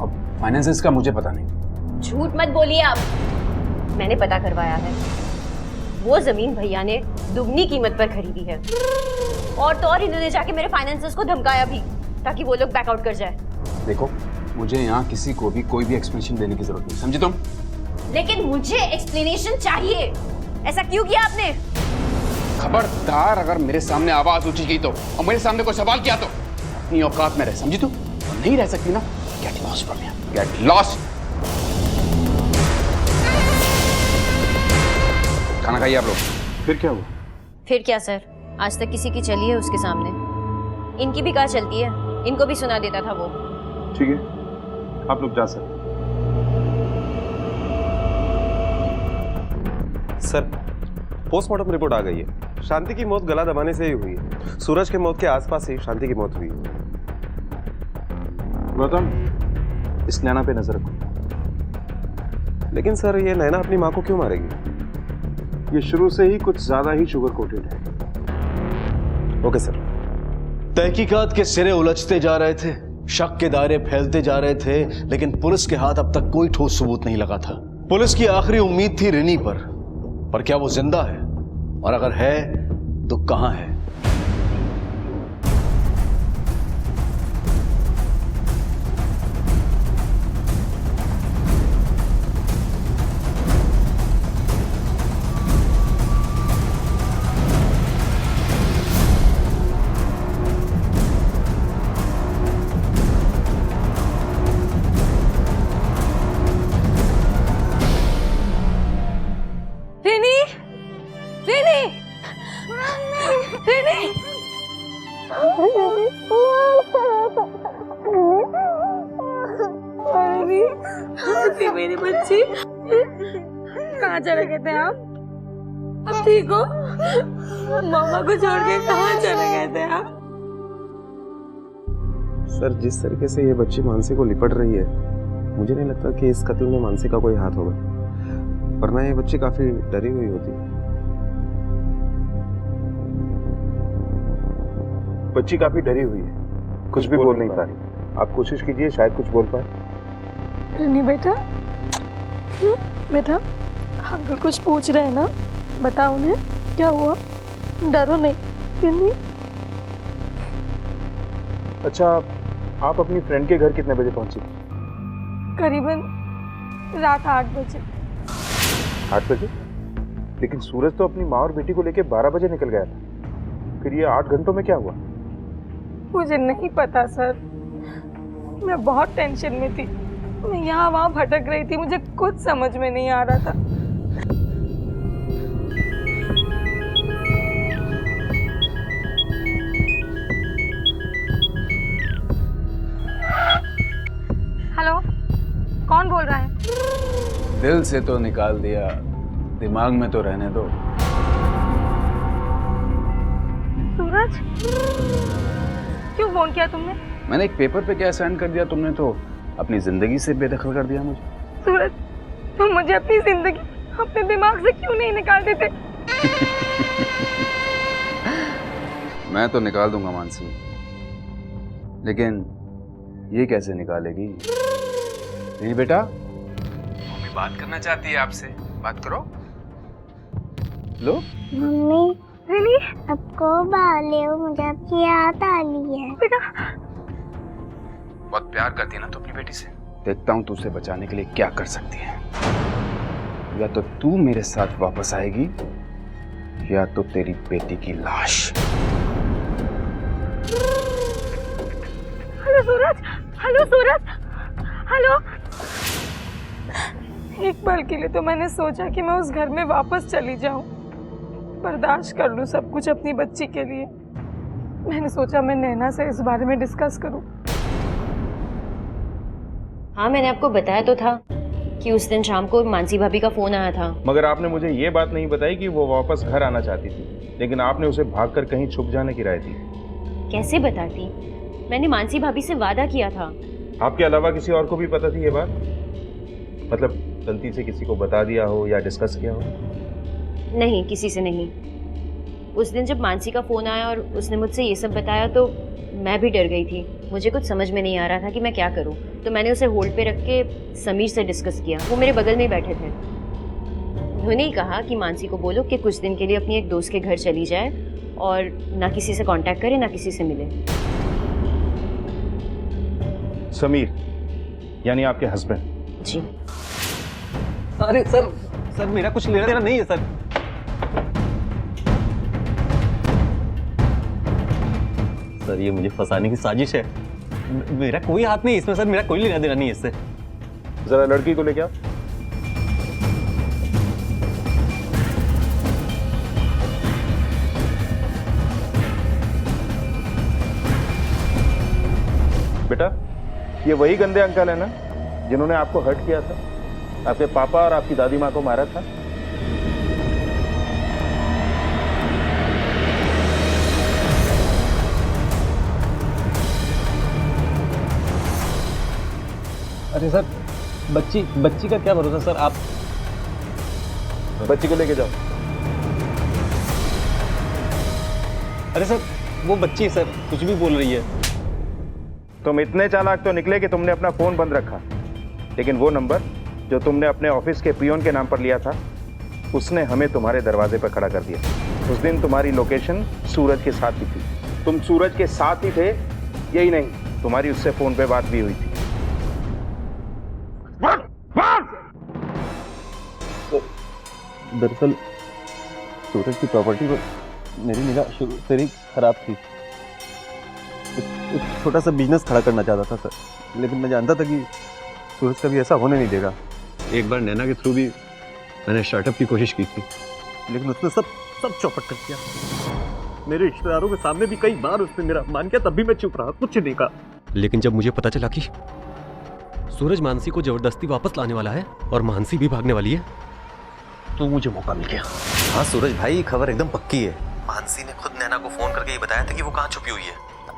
S11: अब फाइनेंसेस का मुझे पता नहीं।
S10: झूठ मत बोलिए आप, मैंने पता करवाया है। वो जमीन भैया ने दुगनी कीमत पर खरीदी है और तो और इन्होंने जाके मेरे फाइनेंसर्स को धमकाया भी ताकि वो लोग बैकआउट कर जाए।
S11: देखो, मुझे यहाँ किसी को भी कोई भी एक्सप्लेनेशन देने की जरूरत नहीं, समझे तुम?
S10: लेकिन मुझे एक्सप्लेनेशन चाहिए। ऐसा क्यों किया आपने?
S11: खबरदार अगर मेरे सामने आवाज ऊंची की तो और मेरे सामने कोई सवाल किया तो अपनी औकात में रह, समझी तू? और नहीं रह सकती ना, get lost from here, get lost. खाना खाइए आप लोग। फिर क्या हुआ?
S10: फिर क्या सर, आज तक किसी की चली है उसके सामने? इनकी भी कहाँ चलती है, इनको भी सुना देता था वो।
S3: ठीक है, आप लोग जा सकते।
S12: सर, पोस्टमार्टम रिपोर्ट आ गई है। शांति की मौत गला दबाने से ही हुई है। सूरज के मौत के आसपास ही शांति की मौत हुई है।
S3: गौतम, इस नैना पे नजर रखो।
S12: लेकिन सर, ये नैना अपनी माँ को क्यों मारेगी?
S3: ये शुरू से ही कुछ ज्यादा ही शुगर कोटेड है।
S12: Okay sir.
S1: तहकीकात के सिरे उलझते जा रहे थे, शक के दायरे फैलते जा रहे थे, लेकिन पुलिस के हाथ अब तक कोई ठोस सबूत नहीं लगा था। पुलिस की आखिरी उम्मीद थी रिनी पर क्या वो जिंदा है? और अगर है तो कहां है?
S2: मेरी बच्ची, कहाँ चले गए थे आप? अब ठीक हो? मामा को छोड़ के कहाँ चले गए थे आप?
S12: सर, जिस तरीके से ये बच्ची मानसी को लिपट रही है, मुझे नहीं लगता कि इस कत्ल में मानसी का कोई हाथ होगा, वरना ये बच्ची काफी डरी हुई होती।
S3: बच्ची काफी डरी हुई है, कुछ भी बोल नहीं पा रही। आप कोशिश कीजिए, शायद कुछ बोल पाए।
S2: रिनी बेटा, बेटा अंकल कुछ पूछ रहे हैं ना, बताओ उन्हें क्या हुआ, डरो नहीं। रिनी,
S3: अच्छा, आप अपनी फ्रेंड के घर कितने बजे पहुंची?
S2: करीबन रात 8 बजे।
S3: 8 बजे? लेकिन सूरज तो अपनी माँ और बेटी को लेके 12 बजे निकल गया था। फिर ये 8 घंटों में क्या हुआ?
S2: मुझे नहीं पता सर, मैं बहुत टेंशन में थी। मैं यहाँ वहाँ भटक रही थी, मुझे कुछ समझ में नहीं आ रहा था। हेलो, कौन बोल रहा है?
S11: दिल से तो निकाल दिया, दिमाग में तो रहने दो।
S2: सूरज, क्यों फोन किया तुमने?
S11: मैंने एक पेपर पे क्या साइन कर दिया, तुमने तो अपनी जिंदगी से बेदखल कर दिया मुझे।
S2: सूरज, तुम मुझे अपनी जिंदगी अपने दिमाग से क्यों नहीं निकाल देते?
S11: मैं तो निकाल दूंगा मानसी, लेकिन ये कैसे निकालेगी? नहीं बेटा, मम्मी बात करना चाहती है आपसे, बात करो। लो
S17: मम्मी, रिनी, आपको बाले हो, मुझे आपकी याद आ रही है।
S2: बेटा,
S11: बहुत प्यार करती है ना तू अपनी बेटी से। देखता हूँ तू उसे बचाने के लिए क्या कर सकती है। या तो तू मेरे साथ वापस आएगी या तो तेरी बेटी की लाश।
S2: हेलो सूरज, हेलो सूरज, हेलो। एक पल के लिए तो मैंने सोचा कि मैं उस घर में वापस चली जाऊं, बर्दाश्त कर लूं सब कुछ अपनी बच्ची के लिए। मैंने सोचा मैं नैना से इस बारे में डिस्कस करूं।
S10: हाँ, मैंने आपको बताया तो था कि उस दिन शाम को मानसी भाभी का फ़ोन आया था।
S3: मगर आपने मुझे ये बात नहीं बताई कि वो वापस घर आना चाहती थी, लेकिन आपने उसे भागकर कहीं छुप जाने की राय दी।
S10: कैसे बताती? मैंने मानसी भाभी से वादा किया था।
S3: आपके अलावा किसी और को भी पता थी ये बात? मतलब गलती से किसी को बता दिया हो या डिस्कस किया हो?
S10: नहीं, किसी से नहीं। उस दिन जब मानसी का फ़ोन आया और उसने मुझसे ये सब बताया तो मैं भी डर गई थी। मुझे कुछ समझ में नहीं आ रहा था कि मैं क्या करूं। तो मैंने उसे होल्ड पे रख के समीर से डिस्कस किया। वो मेरे बगल में ही बैठे थे। उन्होंने ही कहा कि मानसी को बोलो कि कुछ दिन के लिए अपनी एक दोस्त के घर चली जाए और ना किसी से कांटेक्ट करे, ना किसी से मिले।
S3: समीर यानी आपके हस्बैंड?
S10: जी।
S16: अरे सर मेरा कुछ लेना देना नहीं है सर। सर ये मुझे फंसाने की साजिश है। मेरा कोई हाथ नहीं इसमें सर, मेरा कोई लेना देना नहीं है इससे।
S3: जरा लड़की को लेके आओ। बेटा, ये वही गंदे अंकल है ना जिन्होंने आपको हर्ट किया था, आपके पापा और आपकी दादी माँ को मारा था?
S16: अरे सर बच्ची का क्या भरोसा सर। आप
S3: बच्ची को लेके जाओ।
S16: अरे सर वो बच्ची सर कुछ भी बोल रही है।
S3: तुम इतने चालाक तो निकले कि तुमने अपना फोन बंद रखा, लेकिन वो नंबर जो तुमने अपने ऑफिस के पियोन के नाम पर लिया था उसने हमें तुम्हारे दरवाजे पर खड़ा कर दिया। उस दिन तुम्हारी लोकेशन सूरज के साथ ही थी, तुम सूरज के साथ ही थे। यही नहीं, तुम्हारी उससे फोन पे बात भी हुई थी।
S16: दरअसल सूरज की प्रॉपर्टी पर मेरी निगाह शुरू से ही खराब थी। एक छोटा सा बिजनेस खड़ा करना चाहता था सर, लेकिन मैं जानता था कि सूरज कभी ऐसा होने नहीं देगा। एक बार नैना के थ्रू भी मैंने स्टार्टअप की कोशिश की थी, लेकिन उसने सब चौपट कर दिया। मेरे रिश्तेदारों के सामने भी कई बार उसने मेरा अपमान किया, तब भी मैं चुप रहा, कुछ नहीं कहा। लेकिन जब मुझे पता चला कि सूरज मानसी को जबरदस्ती वापस लाने वाला है और मानसी भी भागने वाली है, तो मुझे मौका मिल गया।
S18: हाँ सूरज भाई, खबर एकदम पक्की है। मानसी ने खुद नैना को फोन करके ये बताया था कि वो कहाँ छुपी हुई है।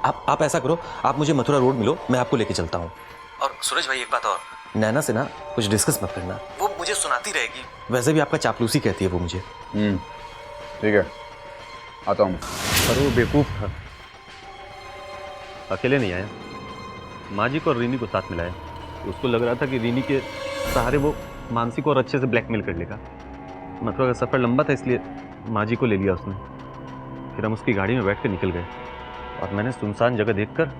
S18: आप ऐसा करो, आप मुझे मथुरा रोड मिलो, मैं आपको लेके चलता हूँ। और सूरज भाई एक बात और, नैना से ना कुछ डिस्कस मत करना, वो मुझे सुनाती रहेगी। वैसे भी आपका चापलूसी कहती है वो मुझे।
S11: ठीक है, आता हूँ।
S16: पर वो बेवकूफ था, अकेले नहीं आया, माँ जी को और रीनी को साथ मिलाया। उसको लग रहा था कि रीनी के सहारे वो मानसी को और अच्छे से ब्लैकमेल कर लेगा। मथुरा का सफ़र लंबा था, इसलिए माँ जी को ले लिया उसने। फिर हम उसकी गाड़ी में बैठ कर निकल गए और मैंने सुनसान जगह देखकर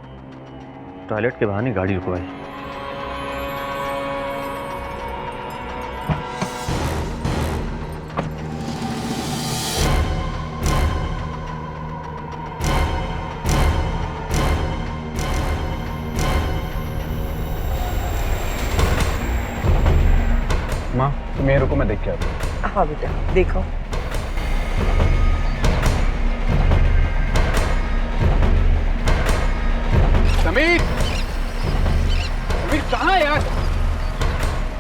S16: टॉयलेट के बहाने गाड़ी रुकवाई।
S11: माँ मेरे को मैं देख के आता हूँ।
S15: हाँ बेटा देखो।
S4: समीर कहाँ है यार?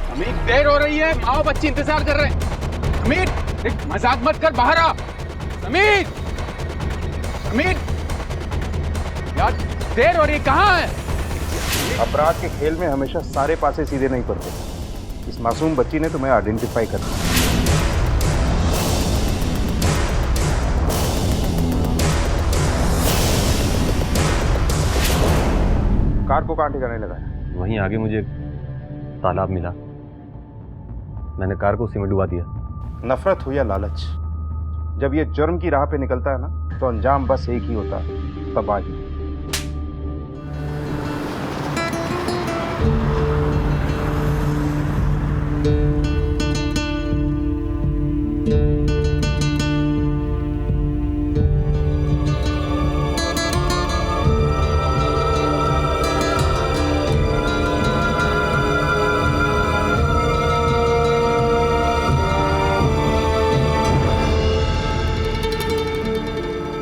S4: समीर देर हो रही है, माँ और बच्ची इंतजार कर रहे हैं। समीर एक मजाक मत कर, बाहर आ। समीर यार देर हो रही है, कहाँ है?
S3: अपराध के खेल में हमेशा सारे पासे सीधे नहीं पड़ते। इस मासूम बच्ची ने तुम्हें आइडेंटिफाई कर दिया। कार को कहाँ ठिकाने लगाया?
S16: वहीं आगे मुझे तालाब मिला, मैंने कार को उसी में डुबा दिया।
S3: नफरत हो या लालच, जब ये जुर्म की राह पे निकलता है ना, तो अंजाम बस एक ही होता है, तबाही।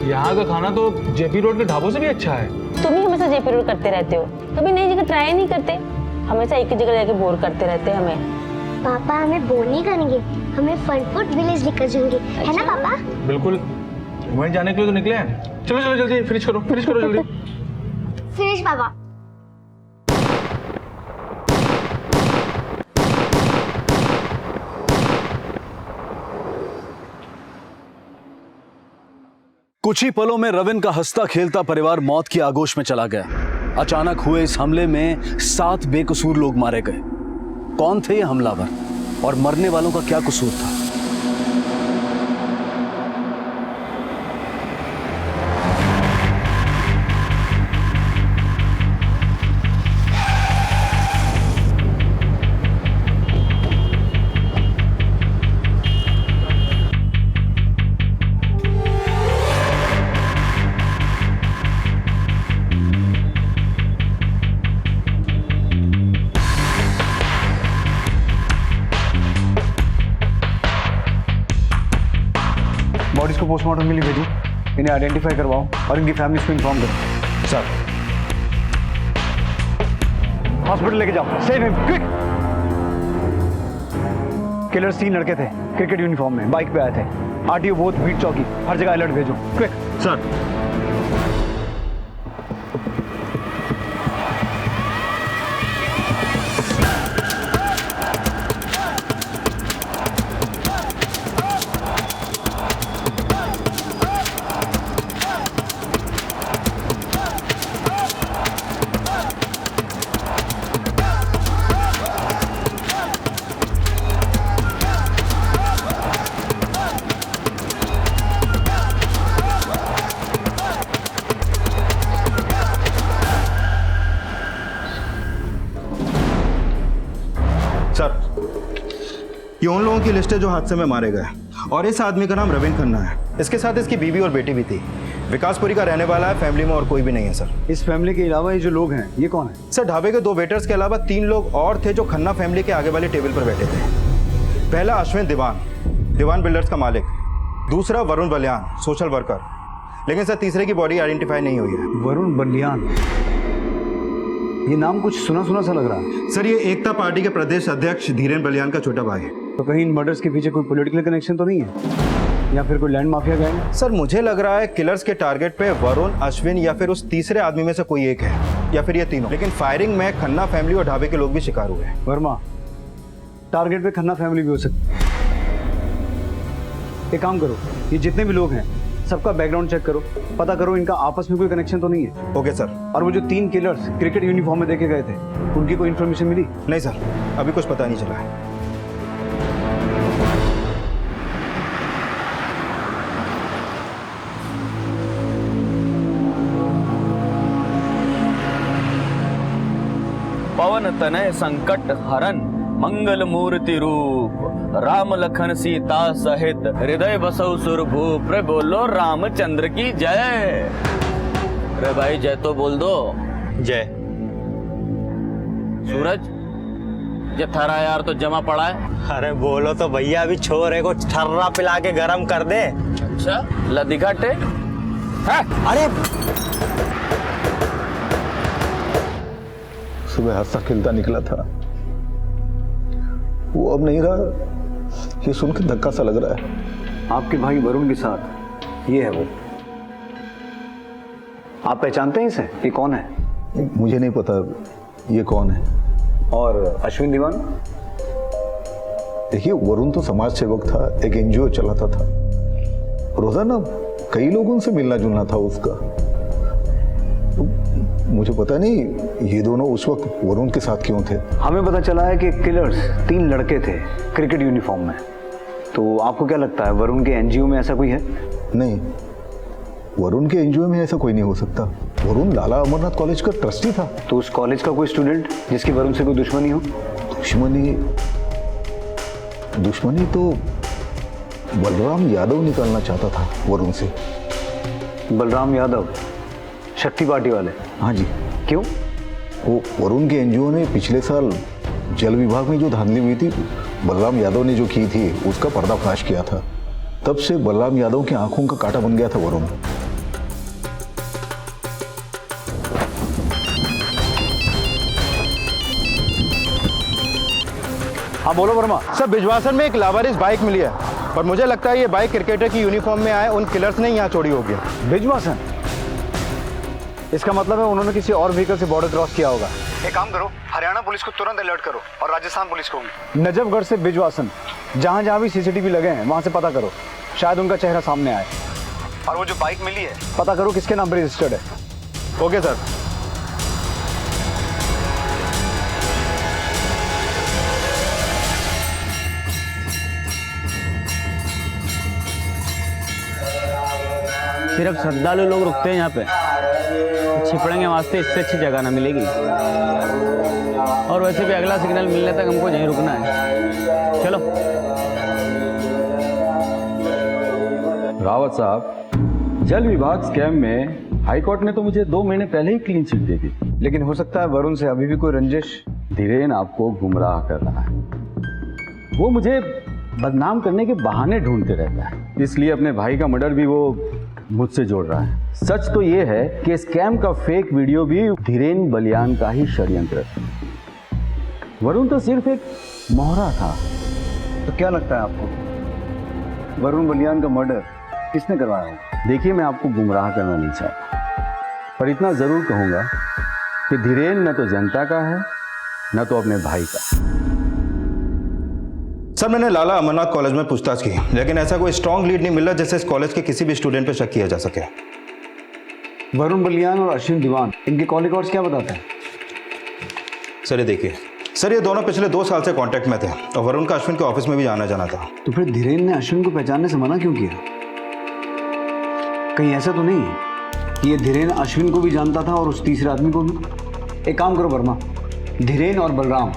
S8: यहाँ का खाना तो जेपी रोड के ढाबों से भी अच्छा है।
S19: तुम ही हमेशा जेपी रोड करते रहते हो, कभी नई जगह ट्राई नहीं करते, हमेशा एक ही जगह जाके बोर करते रहते हैं हमें।
S17: पापा हमें बोर नहीं करेंगे, हमें फनफूड विलेज लेकर जाएंगे, है ना पापा?
S3: बिल्कुल, वहीं जाने के लिए तो निकले हैं। चलो चलो जल्दी फिनिश करो जल्दी।
S17: फिनिश पापा।
S1: कुछ ही पलों में रविन का हंसता खेलता परिवार मौत की आगोश में चला गया। अचानक हुए इस हमले में 7 बेकसूर लोग मारे गए। कौन थे ये हमलावर और मरने वालों का क्या कसूर था?
S5: बॉडीज को पोस्टमार्टम के लिए भेजो, इन्हें आइडेंटिफाई करवाओ और इनकी फैमिलीज को इन्फॉर्म करो। सर, हॉस्पिटल लेके जाओ, सेव हिम क्विक। किलर्स 3 लड़के थे, क्रिकेट यूनिफॉर्म में, बाइक पे आए थे। आरटीओ बोथ, बीट चौकी, हर जगह अलर्ट भेजो, क्विक। सर।
S3: ये उन लोगों की लिस्ट है जो हादसे में मारे गए, और इस आदमी का नाम रविन खन्ना है। इसके साथ इसकी बीवी और बेटी भी थी। विकासपुरी का रहने वाला है, फैमिली में और कोई भी नहीं है सर।
S5: इस फैमिली के अलावा ये जो लोग हैं, ये कौन है?
S3: सर, ढाबे के 2 वेटर्स के अलावा 3 लोग और थे जो खन्ना फैमिली के आगे वाले टेबल पर बैठे थे। पहला अश्विन दीवान बिल्डर्स का मालिक। दूसरा वरुण बलियान, सोशल वर्कर। लेकिन सर, तीसरे की बॉडी आइडेंटिफाई नहीं हुई है।
S5: वरुण बलियान, ये नाम कुछ सुना सा लग रहा है।
S3: सर, ये एकता पार्टी के प्रदेश अध्यक्ष धीरेन बलियान का छोटा भाई है।
S5: तो कहीं इन मर्डर्स के पीछे कोई पॉलिटिकल कनेक्शन तो नहीं है, या फिर कोई लैंड माफिया गैंग?
S3: सर, मुझे लग रहा है किलर्स के टारगेट पे वरुण, अश्विन या फिर उस तीसरे आदमी में से कोई एक है, या फिर ये तीनों। लेकिन फायरिंग में खन्ना फैमिली और ढाबे के लोग भी शिकार हुए हैं।
S5: वर्मा, टारगेट पे खन्ना फैमिली भी हो सकती है। एक काम करो, ये जितने भी लोग हैं सबका बैकग्राउंड चेक करो, पता करो इनका आपस में कोई कनेक्शन तो नहीं है।
S3: Okay sir.
S5: और वो जो 3 किलर्स क्रिकेट यूनिफॉर्म में देखे गए थे, उनकी कोई इन्फॉर्मेशन मिली?
S3: नहीं सर, अभी कुछ पता नहीं चला है।
S19: पवन तनय संकट हरन मंगल मूर्ति रूप, राम लखन सीता सहित हृदय बसौ सुरभूप। रे बोलो रामचंद्र की जय। रे भाई जय तो बोल दो।
S7: जय।
S19: सूरज, ये थारा यार तो जमा पड़ा है।
S7: अरे बोलो तो भैया, अभी छोरे को ठर्रा पिला के गरम कर दे।
S19: अच्छा, लदी घाटे।
S7: अरे
S20: सुबह हंसता खिलता निकला था, वो अब नहीं रहा। ये सुन के धक्का सा लग रहा है।
S5: आपके भाई वरुण के साथ ये है वो। आप पहचानते हैं इसे? ये कौन है?
S20: मुझे नहीं पता ये कौन है।
S5: और अश्विन दीवान?
S20: देखिए, वरुण तो समाज सेवक था, एक एनजीओ चलाता था। रोजाना कई लोगों से मिलना जुलना था उसका। तो मुझे पता नहीं ये दोनों उस वक्त वरुण के साथ क्यों थे।
S5: हमें पता चला है कि किलर्स 3 लड़के थे क्रिकेट यूनिफॉर्म में। तो आपको क्या लगता है, वरुण के एनजीओ में ऐसा कोई है?
S20: नहीं, वरुण के एनजीओ में ऐसा कोई नहीं हो सकता। वरुण लाला अमरनाथ कॉलेज का ट्रस्टी था।
S5: तो उस कॉलेज का कोई स्टूडेंट जिसकी वरुण से कोई दुश्मनी हो?
S20: दुश्मनी तो बलराम यादव निकालना चाहता था वरुण से।
S5: बलराम यादव, शक्ति पार्टी वाले?
S20: हाँ जी।
S5: क्यों?
S20: वो वरुण के एनजीओ ने पिछले साल जल विभाग में जो धांधली हुई थी, बलराम यादव ने जो की थी, उसका पर्दाफाश किया था। तब से बलराम यादव की आंखों का कांटा बन गया था वरुण।
S3: हाँ बोलो वर्मा। सर बिजवासन में एक लावारिस बाइक मिली है और मुझे लगता है ये बाइक क्रिकेटर की यूनिफॉर्म में आए उन किलर्स ने यहाँ चोरी होगी।
S5: बिजवासन, इसका मतलब है उन्होंने किसी और व्हीकल से बॉर्डर क्रॉस किया होगा।
S12: एक काम करो, हरियाणा पुलिस को तुरंत अलर्ट करो और राजस्थान पुलिस को भी।
S5: नजफगढ़ से बिजवासन, जहाँ जहाँ भी सीसीटीवी लगे हैं वहाँ से पता करो, शायद उनका चेहरा सामने आए।
S12: और वो जो बाइक मिली है
S5: पता करो किसके नाम पर रजिस्टर्ड है।
S3: Okay sir.
S19: सिर्फ श्रद्धालु लोग रुकते हैं यहाँ पे, छिपड़ेंगे वास्ते इससे अच्छी जगह ना मिलेगी। और वैसे भी अगला सिग्नल मिलने तक हमको यहीं रुकना है। चलो।
S11: रावत साहब, जल विभाग स्कैम में हाईकोर्ट ने तो मुझे 2 महीने पहले ही क्लीन चिट दे दी,
S5: लेकिन हो सकता है वरुण से अभी भी कोई रंजिश।
S11: धीरेन आपको गुमराह कर रहा है। वो मुझे बदनाम करने के बहाने ढूंढते रहता है, इसलिए अपने भाई का मर्डर भी वो मुझसे जोड़ रहा है। सच तो ये है कि स्कैम का फेक वीडियो भी धीरेन बलियान का ही षड्यंत्र है। वरुण तो सिर्फ एक मोहरा था।
S5: तो क्या लगता है आपको, वरुण बलियान का मर्डर किसने करवाया है?
S11: देखिए, मैं आपको गुमराह करना नहीं चाहता, पर इतना जरूर कहूंगा कि धीरेन न तो जनता का है न तो अपने भाई का।
S3: सर मैंने लाला अमरनाथ कॉलेज में पूछताछ की, लेकिन ऐसा कोई स्ट्रॉन्ग लीड नहीं मिल रहा जिससे इस कॉलेज के किसी भी स्टूडेंट पर शक किया जा सके।
S5: वरुण बलियान और अश्विन दीवान, इनके कॉल रिकॉर्ड्स क्या बताते हैं?
S3: सर ये देखिए, सर ये दोनों पिछले 2 साल से कांटेक्ट में थे और वरुण का अश्विन के ऑफिस में भी जाना जाना था।
S5: तो फिर धीरेन ने अश्विन को पहचानने से मना क्यों किया? कहीं ऐसा तो नहीं कि ये धीरेन अश्विन को भी जानता था और उस तीसरे आदमी को भी? एक काम करो वर्मा, धीरेन और बलराम,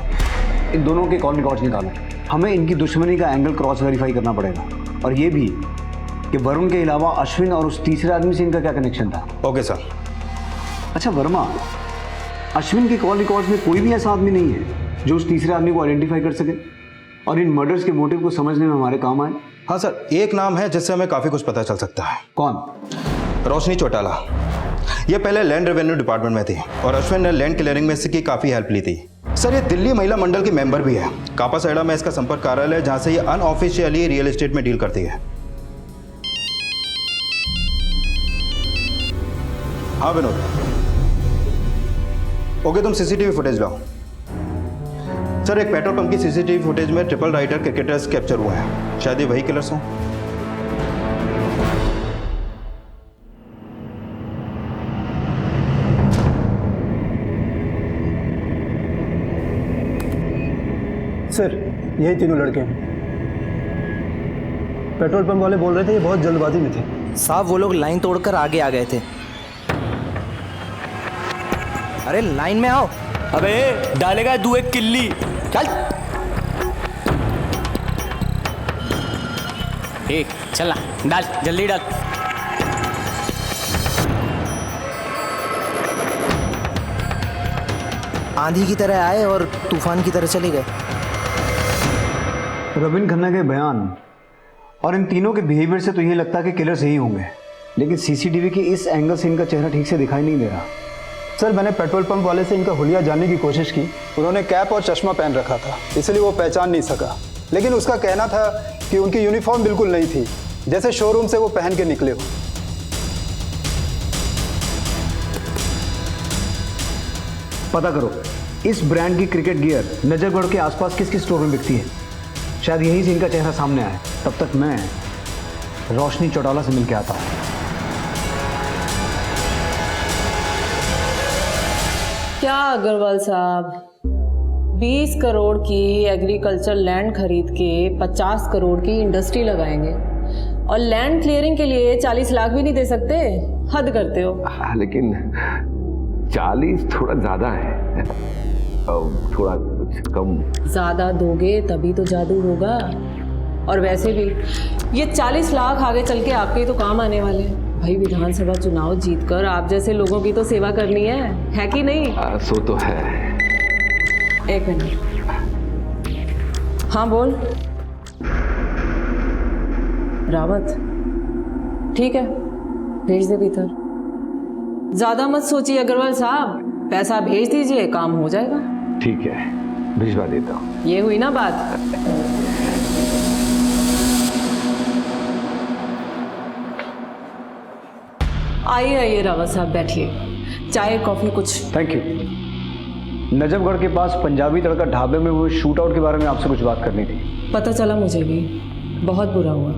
S5: इन दोनों के कॉल रिकॉर्ड्स निकालो। हमें इनकी दुश्मनी का एंगल क्रॉस वेरीफाई करना पड़ेगा, और ये भी कि वरुण के अलावा अश्विन और उस तीसरे आदमी से इनका क्या कनेक्शन था।
S3: Okay sir.
S5: अच्छा वर्मा, अश्विन के कॉल रिकॉर्ड्स में कोई भी ऐसा आदमी नहीं है जो उस तीसरे आदमी को आइडेंटिफाई कर सके और इन मर्डर्स के मोटिव को समझने में हमारे काम आए?
S3: हाँ सर, एक नाम है जिससे हमें काफ़ी कुछ पता चल सकता है।
S5: कौन?
S3: रोशनी चौटाला। ये पहले लैंड रेवेन्यू डिपार्टमेंट में थी और अश्विन ने लैंड क्लियरिंग में इसकी काफ़ी हेल्प ली थी। सर ये दिल्ली महिला मंडल की मेंबर भी है। कापासाइडा में इसका संपर्क कार्यालय है जहां से ये अनऑफिशियली रियल एस्टेट में डील करती है। हाँ विनोद। ओके, तुम सीसीटीवी फुटेज लाओ। सर एक पेट्रोल पंप की सीसीटीवी फुटेज में ट्रिपल राइडर क्रिकेटर्स कैप्चर हुए हैं, शायद ये वही किलर्स हों।
S13: सर यही तीनों लड़के हैं। पेट्रोल पंप वाले बोल रहे थे ये बहुत जल्दबाजी में थे।
S21: साहब वो लोग लाइन तोड़कर आगे आ गए थे। अरे लाइन में आओ।
S19: अबे डालेगा तू एक किल्ली।
S21: चल
S19: एक चल ना, डाल जल्दी डाल।
S21: आंधी की तरह आए और तूफान की तरह चले गए।
S5: रविंद्र खन्ना के बयान और इन तीनों के बिहेवियर से तो ये लगता है कि किलर्स यही होंगे, लेकिन सीसीटीवी के इस एंगल से इनका चेहरा ठीक से दिखाई नहीं दे रहा।
S13: सर मैंने पेट्रोल पंप वाले से इनका हुलिया जानने की कोशिश की। उन्होंने कैप और चश्मा पहन रखा था, इसलिए वो पहचान नहीं सका, लेकिन उसका कहना था कि उनकी यूनिफॉर्म बिल्कुल नहीं थी, जैसे शोरूम से वो पहन के निकले हो।
S5: पता करो इस ब्रांड की क्रिकेट गियर नजरगढ़ के आसपास किस किस स्टोर में बिकती है, शायद यहीं से इनका चेहरा सामने आए। तब तक मैं रोशनी चौटाला से मिलकर आता हूं।
S22: क्या अग्रवाल साहब, 20 करोड़ की एग्रीकल्चर लैंड खरीद के 50 करोड़ की इंडस्ट्री लगाएंगे और लैंड क्लियरिंग के लिए 40 लाख भी नहीं दे सकते? हद करते हो।
S11: लेकिन 40 थोड़ा ज्यादा है, थोड़ा कुछ कम।
S22: ज्यादा दोगे तभी तो जादू होगा। और वैसे भी ये 40 लाख आगे चल के आपके ही तो काम आने वाले हैं। भाई विधानसभा चुनाव जीतकर आप जैसे लोगों की तो सेवा करनी है कि नहीं?
S11: सो तो है।
S22: एक मिनट। हाँ बोल। रावत, ठीक है भेज दे भीतर। ज्यादा मत सोचिए अग्रवाल साहब, पैसा भेज दीजिए, काम हो जाएगा।
S11: ठीक है,
S5: भिजवा देता हूँ।
S22: ये हुई ना बात। आइए आइए रावत साहब, बैठिए, चाय कॉफी कुछ।
S5: Thank you. नजफगढ़ के पास पंजाबी तड़का ढाबे में हुए शूट आउट के बारे में आपसे कुछ बात करनी थी।
S22: पता चला मुझे भी, बहुत बुरा हुआ।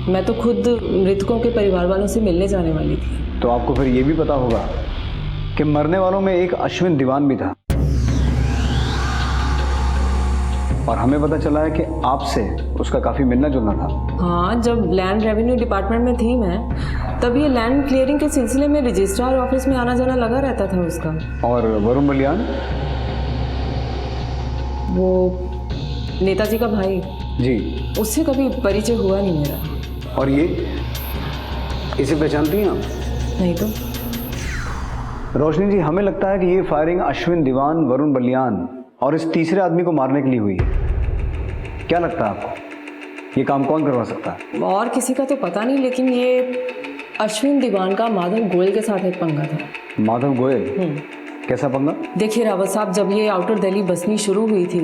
S22: मैं तो खुद मृतकों के परिवार वालों से मिलने जाने वाली थी।
S5: तो आपको फिर ये भी पता होगा कि मरने वालों में एक अश्विन दीवान भी था, और हमें पता चला है कि आपसे उसका काफी मिलना जुलना था।
S22: हाँ, जब लैंड रेवेन्यू डिपार्टमेंट में थी मैं, तब ये लैंड क्लियरिंग के सिलसिले में रजिस्ट्रार ऑफिस में आना जाना लगा रहता था उसका।
S5: और वरुण बलियान?
S22: वो नेताजी का भाई
S5: जी,
S22: उससे कभी परिचय हुआ नहीं मेरा।
S5: और ये इसे पहचानती हैं आप?
S22: नहीं तो।
S5: रोशनी जी, हमें लगता है कि ये फायरिंग अश्विन दीवान, वरुण बलियान और इस तीसरे आदमी को मारने के लिए हुई है। क्या लगता है आपको, ये काम कौन करवा सकता है?
S22: और किसी का तो पता नहीं, लेकिन ये अश्विन दीवान का माधव गोयल के साथ एक पंगा था।
S5: माधव गोयल? कैसा पंगा?
S22: देखिए रावत साहब, जब ये आउटर दिल्ली बसनी शुरू हुई थी,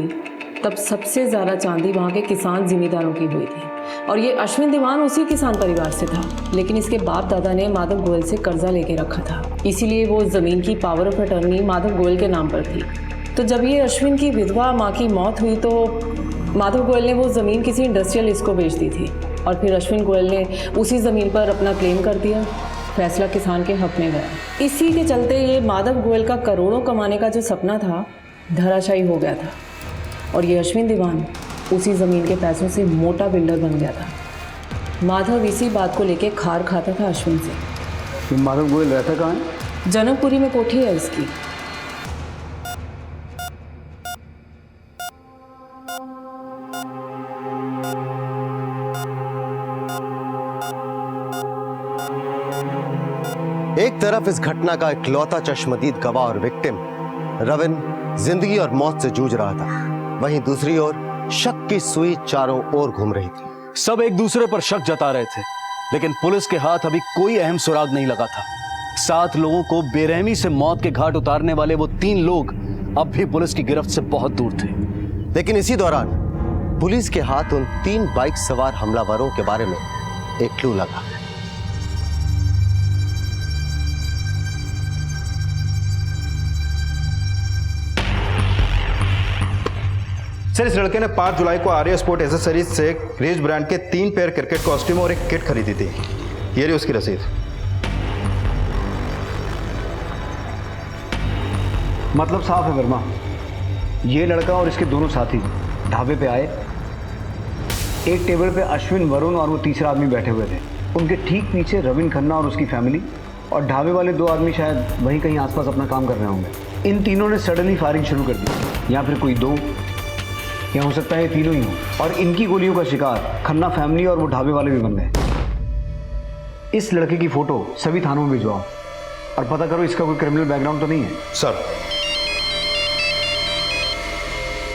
S22: तब सबसे ज़्यादा चांदी वहाँ के किसान जिम्मेदारों की हुई थी, और ये अश्विन दीवान उसी किसान परिवार से था। लेकिन इसके बाप दादा ने माधव गोयल से कर्जा लेके रखा था, इसीलिए वो ज़मीन की power of attorney Madhav Goyal के नाम पर थी। तो जब ये अश्विन की विधवा माँ की मौत हुई, तो माधव गोयल ने वो ज़मीन किसी इंडस्ट्रियलिस्ट को बेच दी थी, और फिर अश्विन गोयल ने उसी ज़मीन पर अपना क्लेम कर दिया। फैसला किसान के हक में गया। इसी के चलते ये माधव गोयल का करोड़ों कमाने का जो सपना था, धराशायी हो गया था, और ये अश्विन दीवान उसी ज़मीन के पैसों से मोटा बिल्डर बन गया था। माधव इसी बात को लेके खार खाता था अश्विन से।
S5: माधव गोयल रहता कहाँ है?
S22: जनकपुरी में कोठी है इसकी।
S6: एक तरफ इस घटना का इकलौता चश्मदीद गवाह और विक्टिम रविन जिंदगी और मौत से जूझ रहा था, वहीं दूसरी ओर शक की सुई चारों ओर घूम रही थी।
S1: सब एक दूसरे पर शक जता रहे थे, लेकिन पुलिस के हाथ अभी कोई अहम सुराग नहीं लगा था। 7 लोगों को बेरहमी से मौत के घाट उतारने वाले वो 3 लोग अब भी पुलिस की गिरफ्त से बहुत दूर थे।
S6: लेकिन इसी दौरान पुलिस के हाथ उन 3 बाइक सवार हमलावरों के बारे में एक क्लू लगा।
S3: सर, इस लड़के ने 5 जुलाई को आर्या स्पोर्ट एसेसरीज से रेज ब्रांड के 3 पेयर क्रिकेट कॉस्ट्यूम और एक किट खरीदी थी। ये रही उसकी रसीद।
S5: मतलब साफ है वर्मा, ये लड़का और इसके दोनों साथी ढाबे पे आए। एक टेबल पे अश्विन, वरुण और वो तीसरा आदमी बैठे हुए थे। उनके ठीक पीछे रविन खन्ना और उसकी फैमिली, और ढाबे वाले 2 आदमी शायद वहीं कहीं आसपास अपना काम कर रहे होंगे। इन तीनों ने सडनली फायरिंग शुरू कर दी, या फिर कोई 2, या हो सकता है ये तीनों ही हो। और इनकी गोलियों का शिकार खन्ना फैमिली और वो ढाबे वाले भी बन गए। इस लड़के की फोटो सभी थानों में भिजवाओ और पता करो इसका कोई क्रिमिनल बैकग्राउंड तो नहीं है।
S3: सर।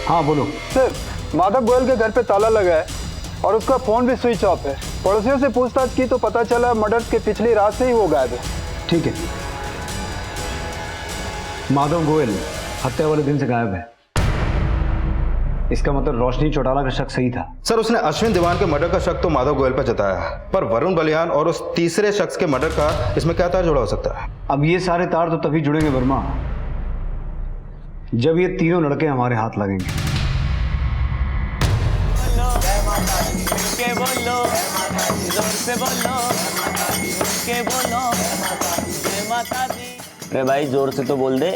S5: हाँ बोलो।
S13: सर, माधव गोयल के घर पे ताला लगा है और उसका फोन भी स्विच ऑफ है। पड़ोसियों से पूछताछ की तो पता चला मर्डर के पिछली रात से ही वो गायब है।
S5: ठीक है, माधव गोयल हत्या वाले दिन से गायब है। इसका मतलब रोशनी चौटाला का शक सही था।
S3: सर, उसने अश्विन दीवान के मर्डर का शक तो माधव गोयल पर जताया है, पर वरुण बलियान और उस तीसरे शख्स के मर्डर का इसमें क्या तार जुड़ा हो सकता है? अब ये सारे तार तो तभी जुड़ेंगे वर्मा, जब ये तीनों लड़के हमारे हाथ लगेंगे।
S19: के बोलो, जोर से बोलो, के बोलो, जय माता दी। अरे भाई जोर से तो बोल दे।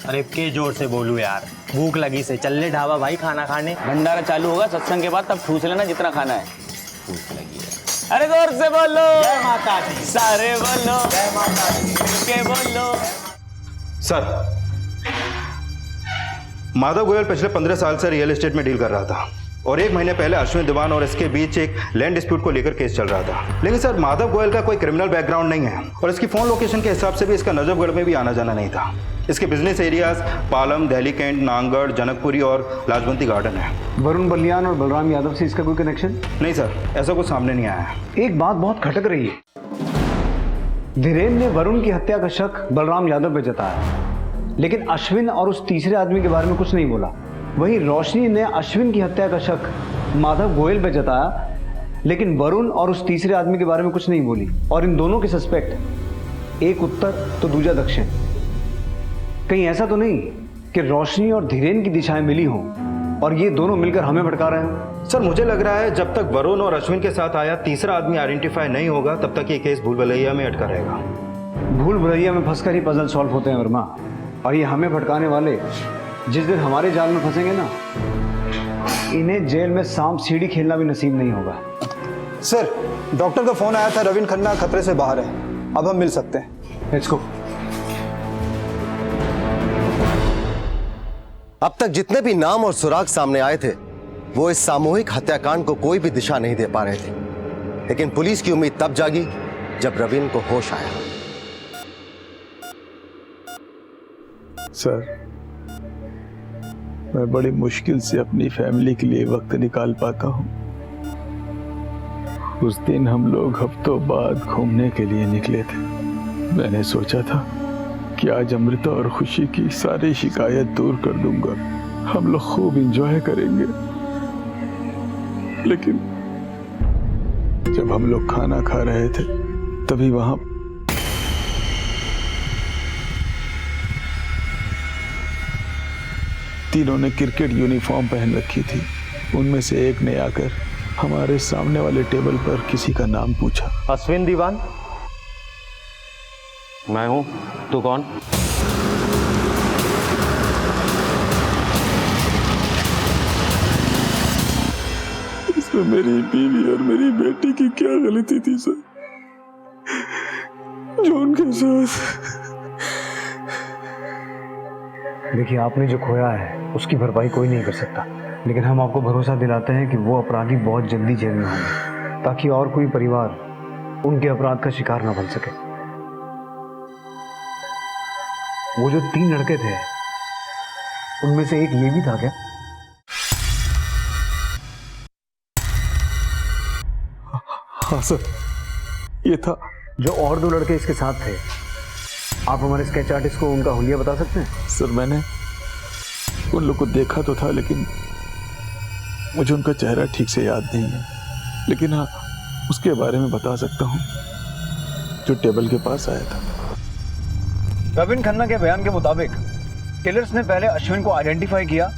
S7: अरे के जोर से बोलूं यार, भूख लगी से। चल ले ढाबा भाई खाना खाने।
S19: भंडारा चालू होगा सत्संग के बाद, तब ठूस लेना जितना खाना है। भूख लगी है। अरे जोर से बोलो, जय माता दी। सारे बोलो, जय माता दी। के बोलो।
S3: सर, माधव गोयल पिछले 15 साल से रियल एस्टेट में डील कर रहा था, और 1 महीने पहले अश्विन दीवान और इसके बीच एक लैंड डिस्प्यूट को लेकर केस चल रहा था। लेकिन सर, माधव गोयल का कोई क्रिमिनल बैकग्राउंड नहीं है, और इसकी फोन लोकेशन के हिसाब से भी इसका नजफगढ़ में भी आना जाना नहीं था। इसके business areas Palam, Delhi cantt, नांगढ़, जनकपुरी और लाजवंती गार्डन है।
S5: वरुण बलियान और बलराम यादव से इसका कोई कनेक्शन?
S3: नहीं सर, ऐसा कुछ सामने नहीं आया है।
S5: एक बात बहुत खटक रही है। धीरेन ने वरुण की हत्या का शक बलराम यादव पे जताया, लेकिन अश्विन और उस तीसरे आदमी के बारे में कुछ नहीं बोला। वहीं रोशनी ने अश्विन की हत्या का शक माधव गोयल पे जताया, लेकिन वरुण और उस तीसरे आदमी के बारे में कुछ नहीं बोली। और इन दोनों के सस्पेक्ट एक उत्तर तो दूसरा दक्षिण। कहीं ऐसा तो नहीं कि रोशनी और धीरेन की दिशाएं मिली हों और ये दोनों मिलकर हमें भटका रहे हो?
S3: सर मुझे लग रहा है जब तक वरुण और अश्विन के साथ आया तीसरा आदमी आइडेंटिफाई नहीं होगा तब तक ये केस भूल भुलैया में अटका रहेगा।
S5: भूल भुलैया में फंसकर ही पजल सॉल्व होते हैं वर्मा, और ये हमें भटकाने वाले जिस दिन हमारे जाल में फंसेंगे ना, इन्हें जेल में सांप सीढ़ी खेलना भी नसीब नहीं होगा।
S20: सर, डॉक्टर का फोन आया था, रविन खन्ना खतरे से बाहर है, अब हम मिल सकते हैं।
S5: Let's go.
S6: अब तक जितने भी नाम और सुराग सामने आए थे वो इस सामूहिक हत्याकांड को कोई भी दिशा नहीं दे पा रहे थे, लेकिन पुलिस की उम्मीद तब जागी जब रविन को होश आया।
S20: सर, मैं बड़ी मुश्किल से अपनी फैमिली के लिए वक्त निकाल पाता हूँ। उस दिन हम लोग हफ्तों बाद घूमने के लिए निकले थे। मैंने सोचा था कि आज अमृता और खुशी की सारी शिकायत दूर कर दूंगा, हम लोग खूब एंजॉय करेंगे। लेकिन जब हम लोग खाना खा रहे थे तभी वहां तीनों ने क्रिकेट यूनिफॉर्म पहन रखी थी। उनमें से एक ने आकर हमारे सामने वाले टेबल पर किसी का नाम पूछा।
S7: अश्विन दीवान? मैं हूं, तू कौन?
S20: इसमें मेरी बीवी और मेरी बेटी की क्या गलती थी सर, जो उनके साथ।
S5: देखिए, आपने जो खोया है उसकी भरपाई कोई नहीं कर सकता, लेकिन हम आपको भरोसा दिलाते हैं कि वो अपराधी बहुत जल्दी जेल में होंगे, ताकि और कोई परिवार उनके अपराध का शिकार ना बन सके। वो जो 3 लड़के थे उनमें से एक ये भी था क्या?
S20: हाँ सर, ये था।
S5: जो और 2 लड़के इसके साथ थे, आप हमारे स्केच आर्टिस्ट को उनका हुलिया बता सकते हैं?
S20: सर, मैंने उन लोग को देखा तो था, लेकिन मुझे उनका चेहरा ठीक से याद नहीं है। लेकिन हाँ, उसके बारे में बता सकता हूँ जो टेबल के पास आया था।
S5: रविन खन्ना के बयान के मुताबिक किलर्स ने पहले अश्विन को आइडेंटिफाई किया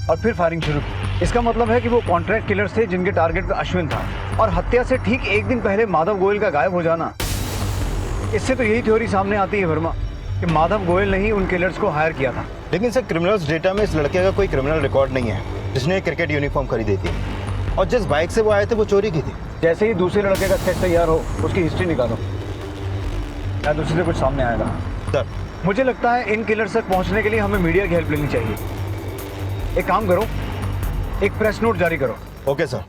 S5: और फिर फायरिंग शुरू की। इसका मतलब है कि वो कॉन्ट्रैक्ट किलर्स थे जिनके टारगेट पे अश्विन था, और हत्या से ठीक 1 दिन पहले माधव गोयल का गायब हो जाना। इससे तो यही थ्योरी सामने आती है वर्मा कि माधव गोयल ने ही उन किलर्स को हायर किया था।
S3: लेकिन सर, क्रिमिनल्स डेटा में इस लड़के का कोई क्रिमिनल रिकॉर्ड नहीं है जिसने क्रिकेट यूनिफॉर्म खरीदी थी, और जिस बाइक से वो आए थे वो चोरी की थी।
S5: जैसे ही दूसरे लड़के का स्केच तैयार हो उसकी हिस्ट्री निकालो, या दूसरे से कुछ सामने आएगा।
S3: सर,
S5: मुझे लगता है इन किलर्स तक पहुंचने के लिए हमें मीडिया की हेल्प लेनी चाहिए। एक काम करो, एक प्रेस नोट जारी करो।
S3: Okay sir.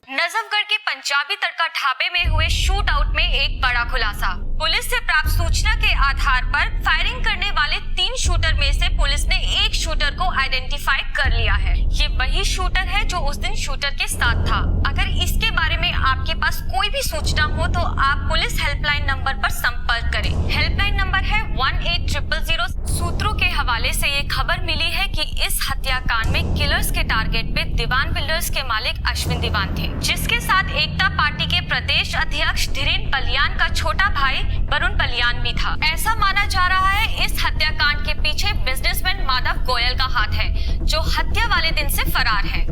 S9: नजफगढ़ के पंजाबी तड़का ढाबे में हुए शूट आउट में एक बड़ा खुलासा। पुलिस से प्राप्त सूचना के आधार पर फायरिंग करने वाले 3 शूटर में से पुलिस ने एक शूटर को आइडेंटिफाई कर लिया है। ये वही शूटर है जो उस दिन शूटर के साथ था। अगर इसके बारे में आपके पास कोई भी सूचना हो तो आप पुलिस हेल्पलाइन नंबर पर संपर्क करें। हेल्पलाइन नंबर है 18000। सूत्रों के हवाले से ये खबर मिली है कि इस हत्याकांड में किलर्स के टारगेट पे दीवान बिल्डर्स के मालिक अश्विन दीवान थे, जिसके साथ एकता पार्टी के प्रदेश अध्यक्ष धीरेन बलियान का छोटा भाई वरुण बलियान भी था। ऐसा माना जा रहा है इस हत्याकांड के पीछे बिजनेसमैन माधव गोयल का हाथ है, जो हत्या वाले दिन से फरार है।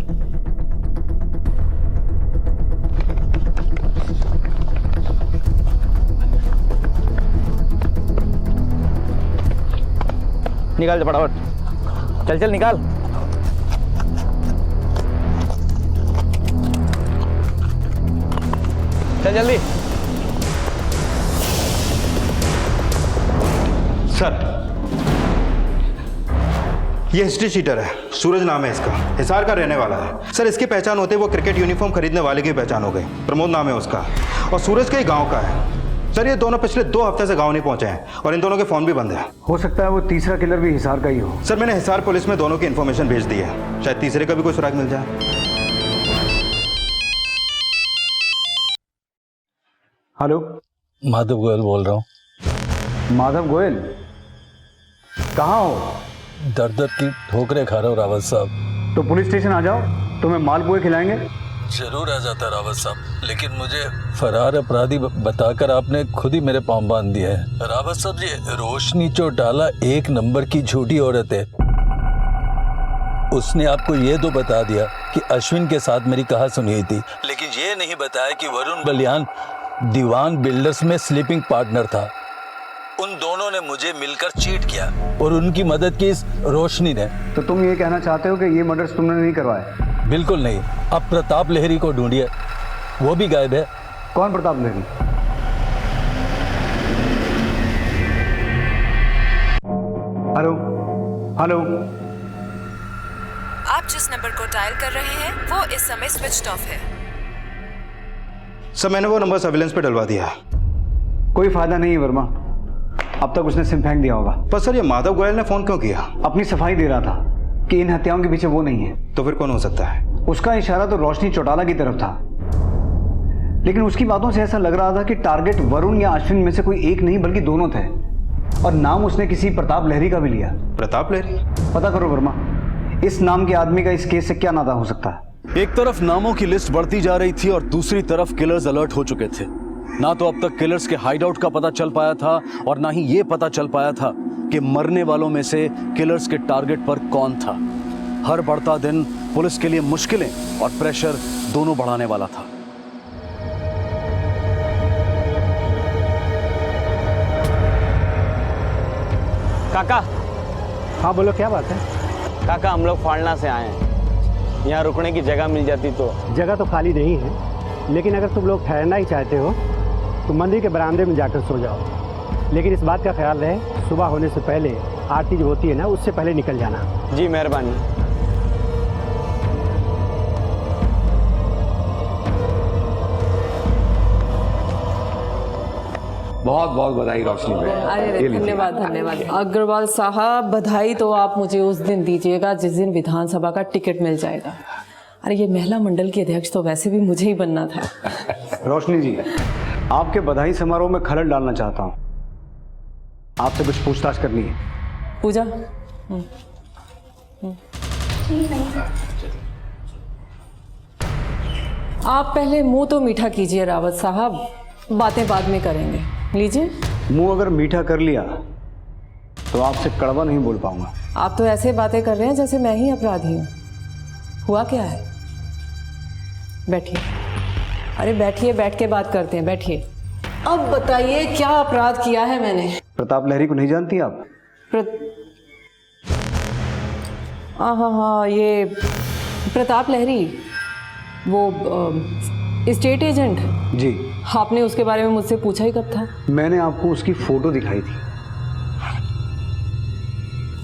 S7: निकाल दे फटाफट, चल चल निकाल। चल जल्दी।
S3: सर, ये हिस्ट्री शीटर है, सूरज नाम है इसका, हिसार का रहने वाला है। सर, इसकी पहचान होते वो क्रिकेट यूनिफॉर्म खरीदने वाले की पहचान हो गई। प्रमोद नाम है उसका, और सूरज के ही गांव का है। सर, ये दोनों पिछले 2 हफ्ते से गांव नहीं पहुंचे हैं, और इन दोनों के फोन भी बंद है।
S5: हो सकता है वो तीसरा किलर भी हिसार का ही हो।
S3: सर, मैंने हिसार पुलिस में दोनों की इन्फॉर्मेशन भेज दी है, शायद तीसरे का भी कोई सुराग मिल जाए।
S5: हेलो,
S14: माधव गोयल बोल रहा हूँ।
S5: माधव गोयल, कहाँ हो?
S14: दर दर की ठोकरें खा रहे हो रावत साहब।
S5: तो पुलिस स्टेशन आ जाओ, तुम्हें मालपुए खिलाएंगे।
S14: जरूर आ जाता रावत साहब, लेकिन मुझे फरार अपराधी बताकर आपने खुद ही मेरे पांव बांध दिया है। रावत साहब जी, रोशनी चौटाला एक नंबर की झूठी औरत है। उसने आपको ये तो बता दिया कि अश्विन के साथ मेरी कहा सुनी हुई थी, लेकिन ये नहीं बताया कि वरुण बलियान दीवान बिल्डर्स में स्लीपिंग पार्टनर था। उन दोनों ने मुझे मिलकर चीट किया और उनकी मदद की इस रोशनी ने।
S5: तो तुम ये कहना चाहते हो कि ये मर्डर्स तुमने नहीं करवाए?
S14: बिल्कुल नहीं। अब प्रताप लहरी को ढूंढिए, वो भी गायब है।
S5: कौन प्रताप लहरी? हेलो हेलो,
S2: आप जिस नंबर को डायल कर रहे हैं वो इस समय स्विच्ड ऑफ है।
S3: सर मैंने वो नंबर सर्विलेंस पे डलवा दिया।
S5: कोई फायदा नहीं है वर्मा, अब तक उसने सिम फेंक दिया होगा।
S3: पर सर ये माधव गोयल ने फोन क्यों किया?
S5: अपनी सफाई दे रहा था कि इन हत्याओं के पीछे वो नहीं है।
S3: तो फिर कौन हो सकता है?
S5: उसका इशारा तो रोशनी चौटाला की तरफ था, लेकिन उसकी बातों से ऐसा लग रहा था कि टारगेट वरुण या अश्विन में से कोई एक नहीं बल्कि दोनों थे, और नाम उसने किसी प्रताप लहरी का भी लिया।
S3: प्रताप लहरी?
S5: पता करो वर्मा, इस नाम के आदमी का इस केस से क्या नाता हो सकता है।
S1: एक तरफ नामों की लिस्ट बढ़ती जा रही थी और दूसरी तरफ किलर्स अलर्ट हो चुके थे। ना तो अब तक किलर्स के हाइडआउट का पता चल पाया था और ना ही ये पता चल पाया था कि मरने वालों में से किलर्स के टारगेट पर कौन था। हर बढ़ता दिन पुलिस के लिए मुश्किलें और प्रेशर दोनों बढ़ाने वाला था।
S7: काका।
S10: हाँ बोलो, क्या बात है?
S7: काका हम लोग फाड़ना से आए हैं, यहाँ रुकने की जगह मिल जाती तो।
S10: जगह तो खाली नहीं है, लेकिन अगर तुम लोग ठहरना ही चाहते हो तो मंदिर के बरामदे में जाकर सो जाओ। लेकिन इस बात का ख्याल रहे, सुबह होने से पहले आरती जो होती है ना, उससे पहले निकल जाना।
S7: जी मेहरबानी।
S23: बहुत बहुत बधाई रोशनी भाई।
S22: अरे धन्यवाद धन्यवाद। अग्रवाल साहब, बधाई तो आप मुझे उस दिन दीजिएगा जिस दिन विधानसभा का टिकट मिल जाएगा। अरे ये महिला मंडल की अध्यक्ष तो वैसे भी मुझे ही बनना था।
S5: रोशनी जी, आपके बधाई समारोह में खलल डालना चाहता हूँ। आपसे कुछ पूछताछ करनी है।
S22: पूजा। आप पहले मुंह तो मीठा कीजिए रावत साहब, बातें बाद में करेंगे। लीजिए।
S5: मुंह अगर मीठा कर लिया तो आपसे कड़वा नहीं बोल पाऊंगा।
S22: आप तो ऐसे बातें कर रहे हैं जैसे मैं ही अपराधी हूँ। हुआ क्या है? बैठिए। अरे बैठिए, बैठ के बात करते हैं, बैठिए। अब बताइए क्या अपराध किया है मैंने?
S5: प्रताप लहरी को नहीं जानती आप?
S22: हाँ, ये प्रताप लहरी, वो स्टेट एजेंट।
S5: जी।
S22: आपने उसके बारे में मुझसे पूछा ही कब था?
S5: मैंने आपको उसकी फोटो दिखाई थी।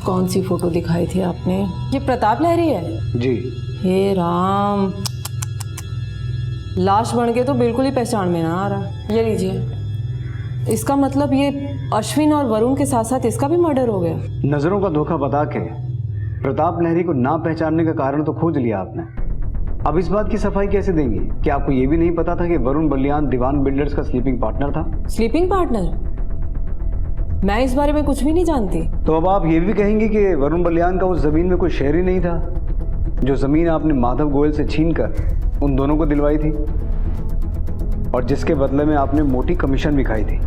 S22: कौन सी फोटो दिखाई थी आपने? ये प्रताप लहरी है?
S5: जी।
S22: हे राम, लाश बन के तो बिल्कुल ही पहचान में ना आ रहा। ये लीजिए। इसका मतलब ये अश्विन और वरुण के साथ साथ इसका भी मर्डर हो गया।
S5: नजरों का धोखा बता के प्रताप लहरी को ना पहचानने का कारण तो खोज लिया आपने। अब इस बात की सफाई कैसे देंगी कि आपको ये भी नहीं पता था कि वरुण बलियान दीवान बिल्डर्स का स्लीपिंग पार्टनर था?
S22: Sleeping partner? मैं इस बारे में कुछ भी नहीं जानती।
S5: तो अब आप ये भी कहेंगे कि वरुण बलियान का उस जमीन में कोई शेयर ही नहीं था, जो जमीन आपने माधव गोयल से छीनकर उन दोनों को दिलवाई थी और जिसके बदले में आपने मोटी कमीशन भी खाई थी।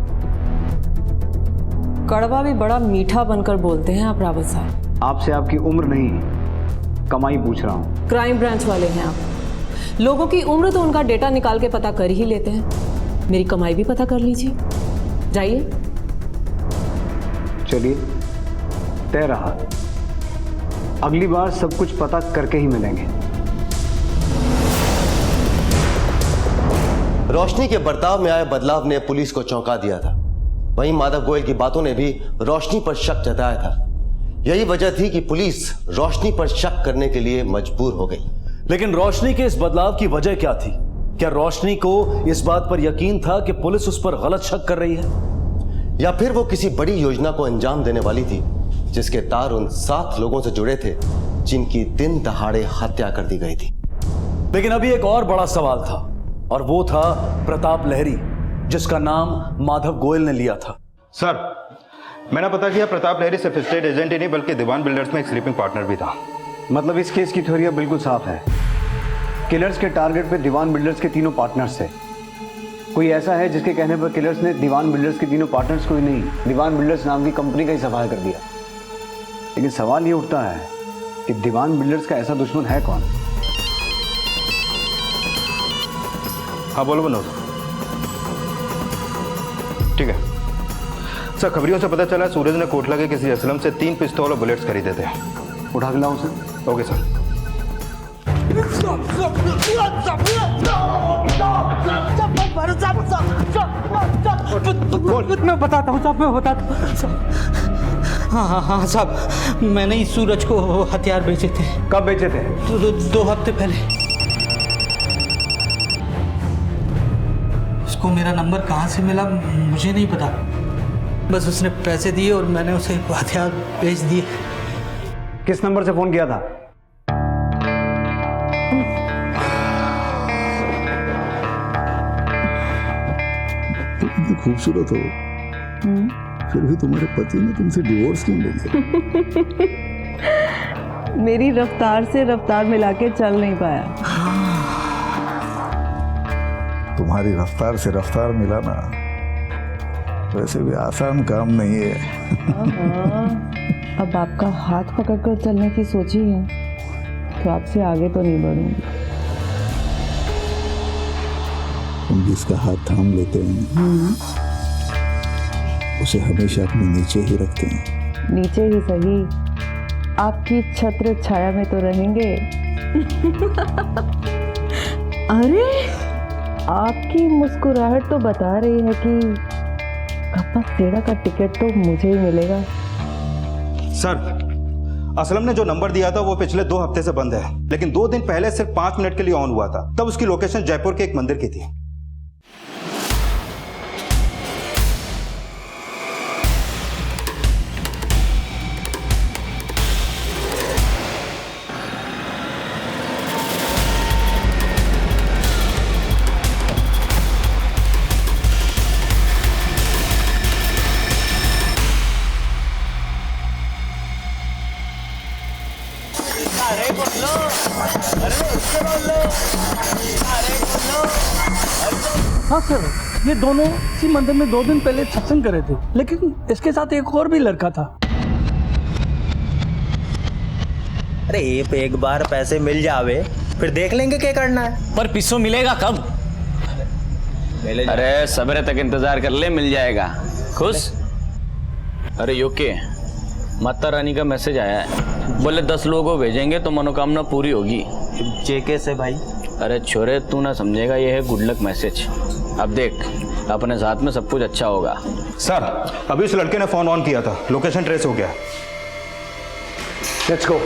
S22: कड़वा भी बड़ा मीठा बनकर बोलते हैं आप रावत साहब।
S5: आपसे आपकी उम्र नहीं, कमाई पूछ रहा हूँ।
S22: क्राइम ब्रांच वाले हैं आप। लोगों की उम्र तो उनका डेटा निकाल के पता कर ही लेते हैं, मेरी कमाई भी पता कर लीजिए। जाइए।
S5: चलिए, तय रहा। अगली बार सब कुछ पता करके ही मिलेंगे।
S6: रोशनी के बर्ताव में आए बदलाव ने पुलिस को चौंका दिया था। वहीं माधव गोयल की बातों ने भी रोशनी पर शक जताया था। यही वजह थी कि पुलिस रोशनी पर शक करने के लिए मजबूर हो गई।
S1: लेकिन रोशनी के इस बदलाव की वजह क्या थी? क्या रोशनी को इस बात पर यकीन था कि पुलिस उस पर गलत शक कर रही है,
S6: या फिर वो किसी बड़ी योजना को अंजाम देने वाली थी जिसके तार उन 7 लोगों से जुड़े थे जिनकी दिन दहाड़े हत्या कर दी गई थी?
S1: लेकिन अभी एक और बड़ा सवाल था, और वो था प्रताप लहरी, जिसका नाम माधव गोयल ने लिया था।
S3: सर, मैंने पता किया प्रताप लहरी सिर्फ स्टेट एजेंट ही नहीं बल्कि दीवान बिल्डर्स में एक स्लीपिंग पार्टनर भी था।
S5: मतलब इस केस की थ्योरी अब बिल्कुल साफ है। किलर्स के टारगेट पे दीवान बिल्डर्स के तीनों पार्टनर्स थे। कोई ऐसा है जिसके कहने पर किलर्स ने दीवान बिल्डर्स के तीनों पार्टनर्स को ही नहीं, दीवान बिल्डर्स नाम की कंपनी का ही सफाया कर दिया। लेकिन सवाल ये उठता है कि दीवान बिल्डर्स का ऐसा दुश्मन है कौन?
S3: हाँ बोलो बनोद। ठीक है सर, खबरियों से पता चला सूरज ने कोटला के किसी असलम से 3 पिस्तौल और बुलेट्स खरीदे थे।
S5: उठा के लाओ सर।
S3: Okay sir.
S8: मैं बताता हूँ साहब, मैं बताता हूँ। हाँ साहब, मैंने इस सूरज को हथियार बेचे थे।
S5: कब बेचे थे?
S8: 2 हफ्ते पहले। उसको मेरा नंबर कहाँ से मिला मुझे नहीं पता, बस उसने पैसे दिए और मैंने उसे हथियार बेच दिए।
S5: किस नंबर से फोन किया था?
S20: इतनी खूबसूरत हो, फिर भी तुम्हारे पति ने तुमसे डिवोर्स क्यों ले लिया?
S22: मेरी रफ्तार से रफ्तार मिला के चल नहीं पाया।
S20: तुम्हारी रफ्तार से रफ्तार मिलाना वैसे भी आसान काम नहीं है।
S22: अब आपका हाथ पकड़कर चलने की सोची है तो आपसे आगे तो नहीं बढ़ूंगी।
S20: तुम जिसका हाथ थाम लेते हैं उसे हमेशा अपने नीचे ही रखते हैं।
S22: नीचे ही सही, आपकी छत्र छाया में तो रहेंगे। अरे आपकी मुस्कुराहट तो बता रही है कि कप्पा सेड़ा का टिकट तो मुझे ही मिलेगा।
S3: सर, असलम ने जो नंबर दिया था वो पिछले 2 हफ्ते से बंद है, लेकिन 2 दिन पहले सिर्फ 5 मिनट के लिए ऑन हुआ था। तब उसकी लोकेशन जयपुर के एक मंदिर की थी।
S8: हाँ सर, ये दोनों इसी मंदिर में 2 दिन पहले सत्संग करे थे, लेकिन इसके साथ एक और भी लड़का था।
S4: अरे एक बार पैसे मिल जावे फिर देख लेंगे क्या करना है।
S19: पर पिस्सो मिलेगा कब? अरे सवेरे तक इंतजार कर ले, मिल जाएगा। खुश? अरे यूके, माता रानी का मैसेज आया है, बोले 10 लोगों को भेजेंगे तो मनोकामना पूरी होगी।
S4: जेके से भाई?
S19: अरे छोरे तू ना समझेगा, ये है गुड लक मैसेज। अब देख, अपने साथ में सब कुछ अच्छा होगा।
S3: सर, अभी उस लड़के ने फोन ऑन किया था, लोकेशन ट्रेस हो गया।
S5: Let's go.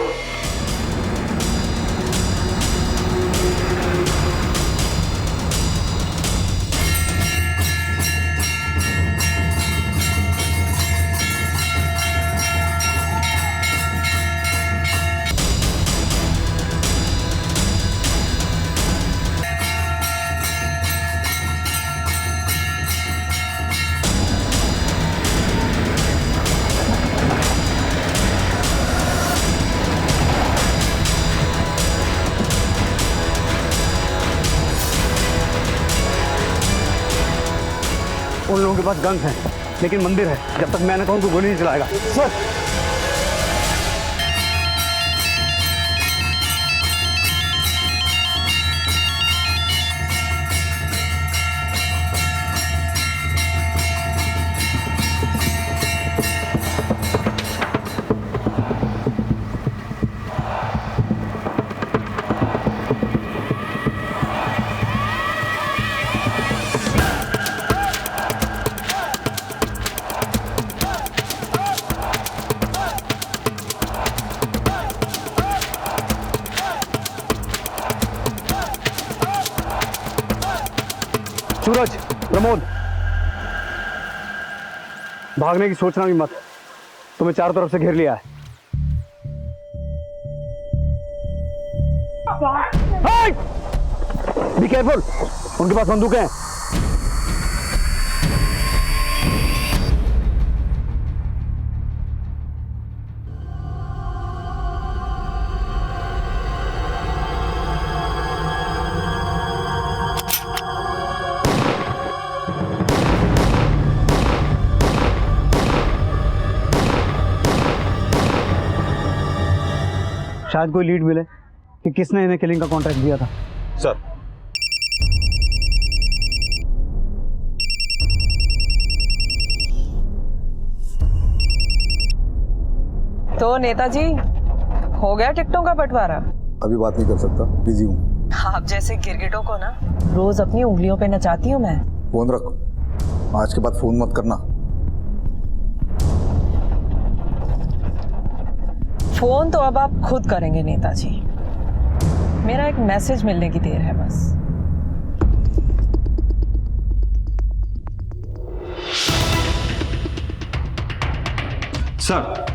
S5: उन लोगों के पास गन्स हैं, लेकिन मंदिर है, जब तक मैं ना कहूं तो गोली नहीं चलाएगा। सर सूरज, प्रमोद, भागने की सोचना भी मत, तुम्हें चारों तरफ से घेर लिया है। बी केयरफुल, उनके पास बंदूकें हैं। शायद कोई लीड मिले कि किसने इन्हें किलिंग का कॉन्ट्रैक्ट दिया था।
S3: सर,
S22: तो नेताजी, हो गया टिकटों का बंटवारा?
S20: अभी बात नहीं कर सकता, बिजी हूँ।
S22: आप जैसे गिरगिटों को ना रोज अपनी उंगलियों पे नचाती हूँ मैं।
S20: फोन रख, आज के बाद फोन मत करना।
S22: फोन तो अब आप खुद करेंगे नेताजी। मेरा एक मैसेज मिलने की देर है बस।
S3: सर,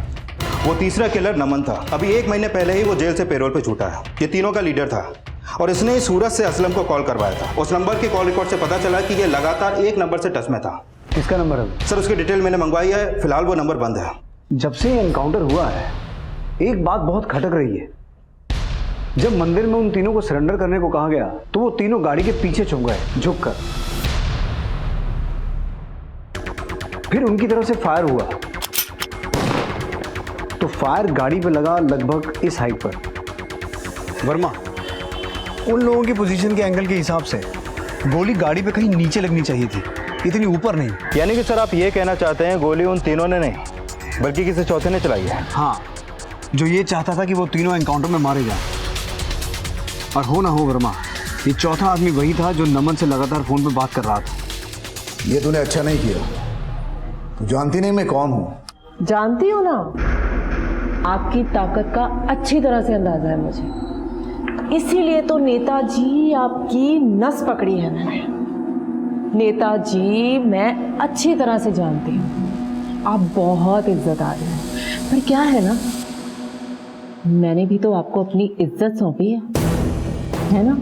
S3: वो तीसरा किलर नमन था। अभी 1 महीने पहले ही वो जेल से पेरोल पे छूटा है। ये तीनों का लीडर था और इसने ही सूरज से असलम को कॉल करवाया था। उस नंबर के कॉल रिकॉर्ड से पता चला कि ये लगातार एक नंबर से टच में था।
S5: किसका नंबर है?
S3: सर, उसकी डिटेल मैंने मंगवाई है, फिलहाल वो नंबर बंद है।
S5: जब से एनकाउंटर हुआ है, एक बात बहुत खटक रही है। जब मंदिर में उन तीनों को सरेंडर करने को कहा गया तो वो तीनों गाड़ी के पीछे छुप गए झुककर। फिर उनकी तरफ से फायर हुआ तो फायर गाड़ी पे लगा लगभग इस हाइट पर। वर्मा, उन लोगों की पोजीशन के एंगल के हिसाब से गोली गाड़ी पे कहीं नीचे लगनी चाहिए थी, इतनी ऊपर नहीं।
S3: यानी कि सर आप ये कहना चाहते हैं गोली उन तीनों ने नहीं बल्कि किसी चौथे ने चलाई है?
S5: हाँ, जो ये चाहता था कि वो तीनों एनकाउंटर में मारे जाएं। और हो ना हो वर्मा, ये चौथा आदमी वही था जो नमन से लगातार फोन पे बात कर रहा था।
S20: ये तूने अच्छा नहीं किया। तू जानती नहीं मैं कौन हूँ?
S22: जानती हो ना, आपकी ताकत का अच्छी तरह से अंदाजा है मुझे। इसीलिए तो नेताजी आपकी नस पकड़ी है मैंने। नेताजी, मैं अच्छी तरह से जानती हूँ आप बहुत इज्जतदार हैं, पर क्या है ना, मैंने भी तो आपको अपनी इज्जत सौंपी है ना?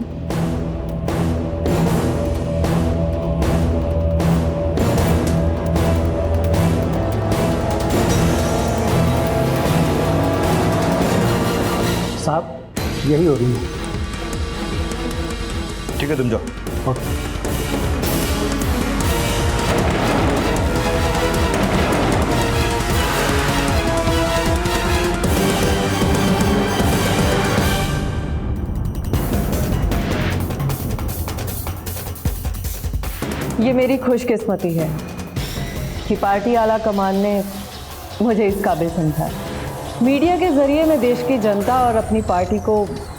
S5: साहब, यही हो रही है।
S3: ठीक है, तुम जाओ।
S5: ओके।
S22: ये मेरी खुशकिस्मती है कि पार्टी आला कमान ने मुझे इस काबिल समझा। मीडिया के जरिए मैं देश की जनता और अपनी पार्टी को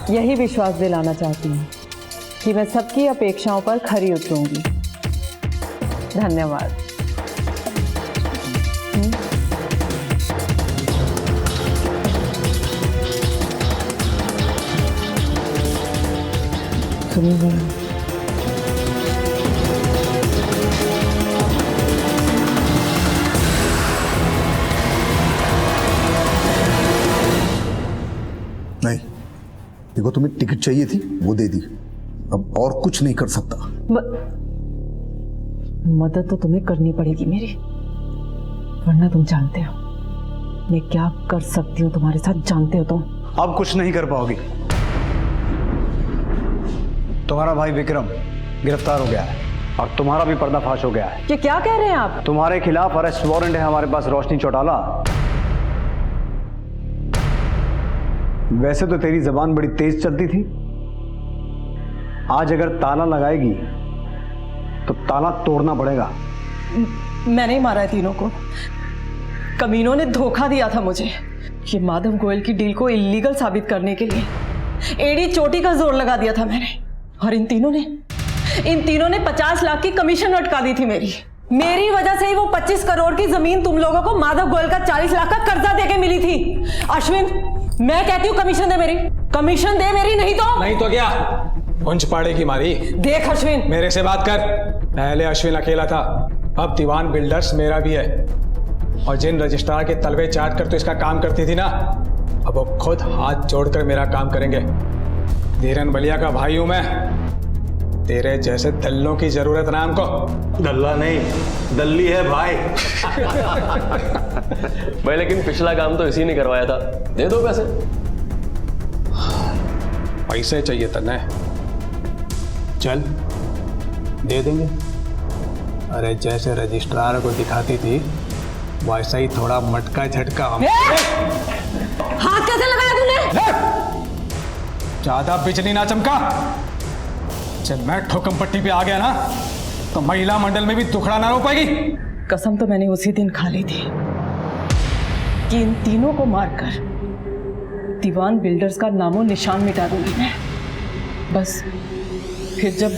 S22: यही विश्वास दिलाना चाहती हूँ कि मैं सबकी अपेक्षाओं पर खरी उतरूंगी। धन्यवाद। सुनिए,
S20: नहीं, देखो तुम्हें टिकट चाहिए थी, वो दे दी। अब और कुछ नहीं कर सकता।
S22: मदद तो तुम्हें करनी पड़ेगी मेरी, वरना तुम जानते हो मैं क्या कर सकती हूँ तुम्हारे साथ, जानते हो तुम।
S5: अब कुछ नहीं कर पाओगी। तुम्हारा भाई विक्रम गिरफ्तार हो गया है और तुम्हारा भी पर्दाफाश हो गया है।
S22: ये क्या कह रहे हैं आप?
S5: तुम्हारे खिलाफ अरेस्ट वारंट है हमारे पास, रोशनी चौटाला। वैसे तो तेरी जबान बड़ी तेज चलती थी, आज अगर ताला लगाएगी तो ताला तोड़ना पड़ेगा।
S22: मैंने ही मारा है तीनों को। कमीनों ने धोखा दिया था मुझे। ये माधव गोयल की डील को इलीगल साबित करने के लिए एड़ी चोटी का जोर लगा दिया था मैंने, और इन तीनों ने 50 लाख की कमीशन अटका दी थी मेरी वजह से ही वो 25 करोड़ की जमीन तुम लोगों को माधव गोयल का 40 लाख का कर्जा देके मिली थी। अश्विन, मैं कहती हूँ कमीशन दे मेरी, कमीशन दे मेरी, नहीं तो
S15: क्या पुंछ पाड़े की मारी।
S22: देख अश्विन,
S15: मेरे से बात कर। पहले अश्विन अकेला था, अब दीवान बिल्डर्स मेरा भी है। और जिन रजिस्ट्रार के तलवे चाट कर तो इसका काम करती थी ना, अब वो खुद हाथ जोड़कर मेरा काम करेंगे। धीरन बलिया का भाई हूं मैं, तेरे जैसे दल्लों की जरूरत ना हमको।
S19: दल्ला नहीं, दल्ली है भाई। भाई लेकिन पिछला काम तो इसी ने करवाया था, दे दो पैसे।
S15: पैसे चाहिए तने, चल दे देंगे। अरे जैसे रजिस्ट्रार को दिखाती थी वैसा ही थोड़ा मटका झटका।
S22: हाथ कैसे लगाया तूने?
S15: ज्यादा बिजली ना चमका। जब मैं ठोकम पट्टी पे आ गया ना तो महिला मंडल में भी दुखड़ा ना रो पाएगी।
S22: कसम तो मैंने उसी दिन खा ली थी कि इन तीनों को मारकर दीवान बिल्डर्स का नामो निशान मिटा दूंगी मैं। बस फिर जब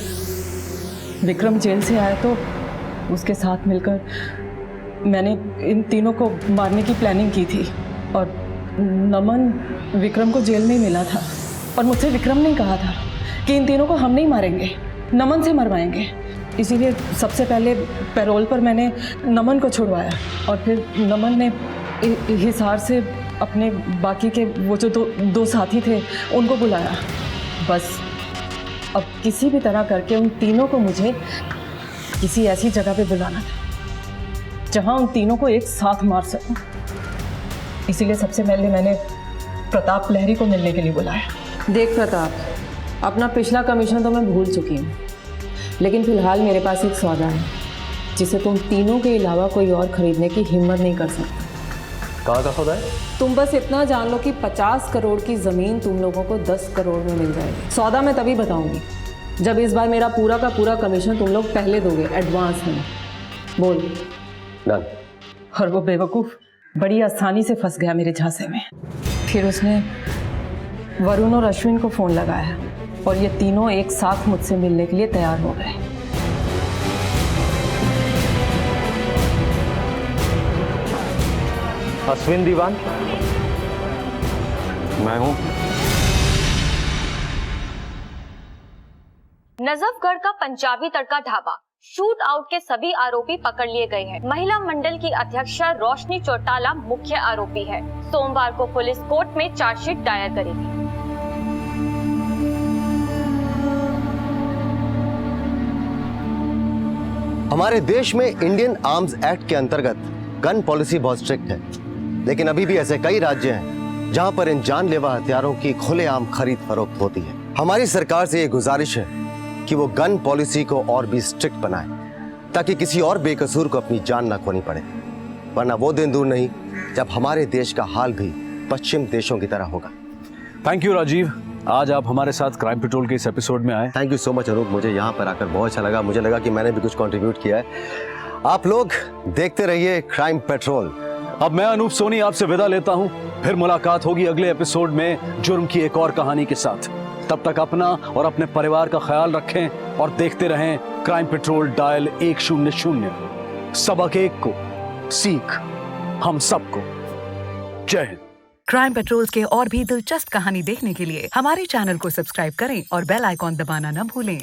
S22: विक्रम जेल से आया तो उसके साथ मिलकर मैंने इन तीनों को मारने की प्लानिंग की थी। और नमन विक्रम को जेल में ही मिला था और मुझसे विक्रम ने कहा था कि इन तीनों को हम नहीं मारेंगे, नमन से मरवाएंगे। इसीलिए सबसे पहले पैरोल पर मैंने नमन को छुड़वाया और फिर नमन ने हिसार से अपने बाकी के वो जो दो साथी थे उनको बुलाया। बस अब किसी भी तरह करके उन तीनों को मुझे किसी ऐसी जगह पे बुलाना था जहां उन तीनों को एक साथ मार सकूं। इसीलिए सबसे पहले मैंने प्रताप लहरी को मिलने के लिए बुलाया। देख प्रताप, अपना पिछला कमीशन तो मैं भूल चुकी हूँ, लेकिन फिलहाल मेरे पास एक सौदा है जिसे तुम तीनों के अलावा कोई और खरीदने की हिम्मत नहीं कर सकता।
S19: कहाँ का सौदा है?
S22: तुम बस इतना जान लो कि 50 करोड़ की जमीन तुम लोगों को 10 करोड़ में मिल जाएगी। सौदा मैं तभी बताऊंगी जब इस बार मेरा पूरा का पूरा कमीशन तुम लोग पहले दोगे, एडवांस में। बोल।
S19: डन।
S22: और वो बेवकूफ बड़ी आसानी से फंस गया मेरे झांसे में। फिर उसने वरुण और अश्विन को फोन लगाया और ये तीनों एक साथ मुझसे मिलने के लिए तैयार हो गए।
S7: अश्विन दीवान?
S3: मैं हूं।
S9: नजफगढ़ का पंजाबी तड़का ढाबा शूट आउट के सभी आरोपी पकड़ लिए गए हैं। महिला मंडल की अध्यक्षा रोशनी चौटाला मुख्य आरोपी है। सोमवार को पुलिस कोर्ट में चार्जशीट दायर करेगी।
S6: हमारे देश में इंडियन आर्म्स एक्ट के अंतर्गत गन पॉलिसी बहुत स्ट्रिक्ट है, लेकिन अभी भी ऐसे कई राज्य हैं जहां पर इन जानलेवा हथियारों की खुलेआम खरीद फरोख्त होती है। हमारी सरकार से ये गुजारिश है कि वो गन पॉलिसी को और भी स्ट्रिक्ट बनाए ताकि किसी और बेकसूर को अपनी जान न खोनी पड़े, वरना वो दिन दूर नहीं जब हमारे देश का हाल भी पश्चिम देशों की तरह होगा।
S1: थैंक यू राजीव, आज आप हमारे साथ क्राइम पेट्रोल के इस एपिसोड में आए।
S6: Thank you so much Anoop, मुझे यहाँ पर आकर बहुत अच्छा लगा। मुझे लगा कि मैंने भी कुछ कंट्रीब्यूट किया है। आप लोग देखते रहिए क्राइम पेट्रोल।
S1: अब मैं अनूप सोनी आपसे विदा लेता हूँ, फिर मुलाकात होगी अगले एपिसोड में जुर्म की एक और कहानी के साथ। तब तक अपना और अपने परिवार का ख्याल रखें और देखते रहें क्राइम पेट्रोल डायल 100। सबक एक को सीख हम सबको। जय हिंद।
S2: क्राइम पेट्रोल के और भी दिलचस्प कहानी देखने के लिए हमारे चैनल को सब्सक्राइब करें और बेल आइकॉन दबाना न भूलें।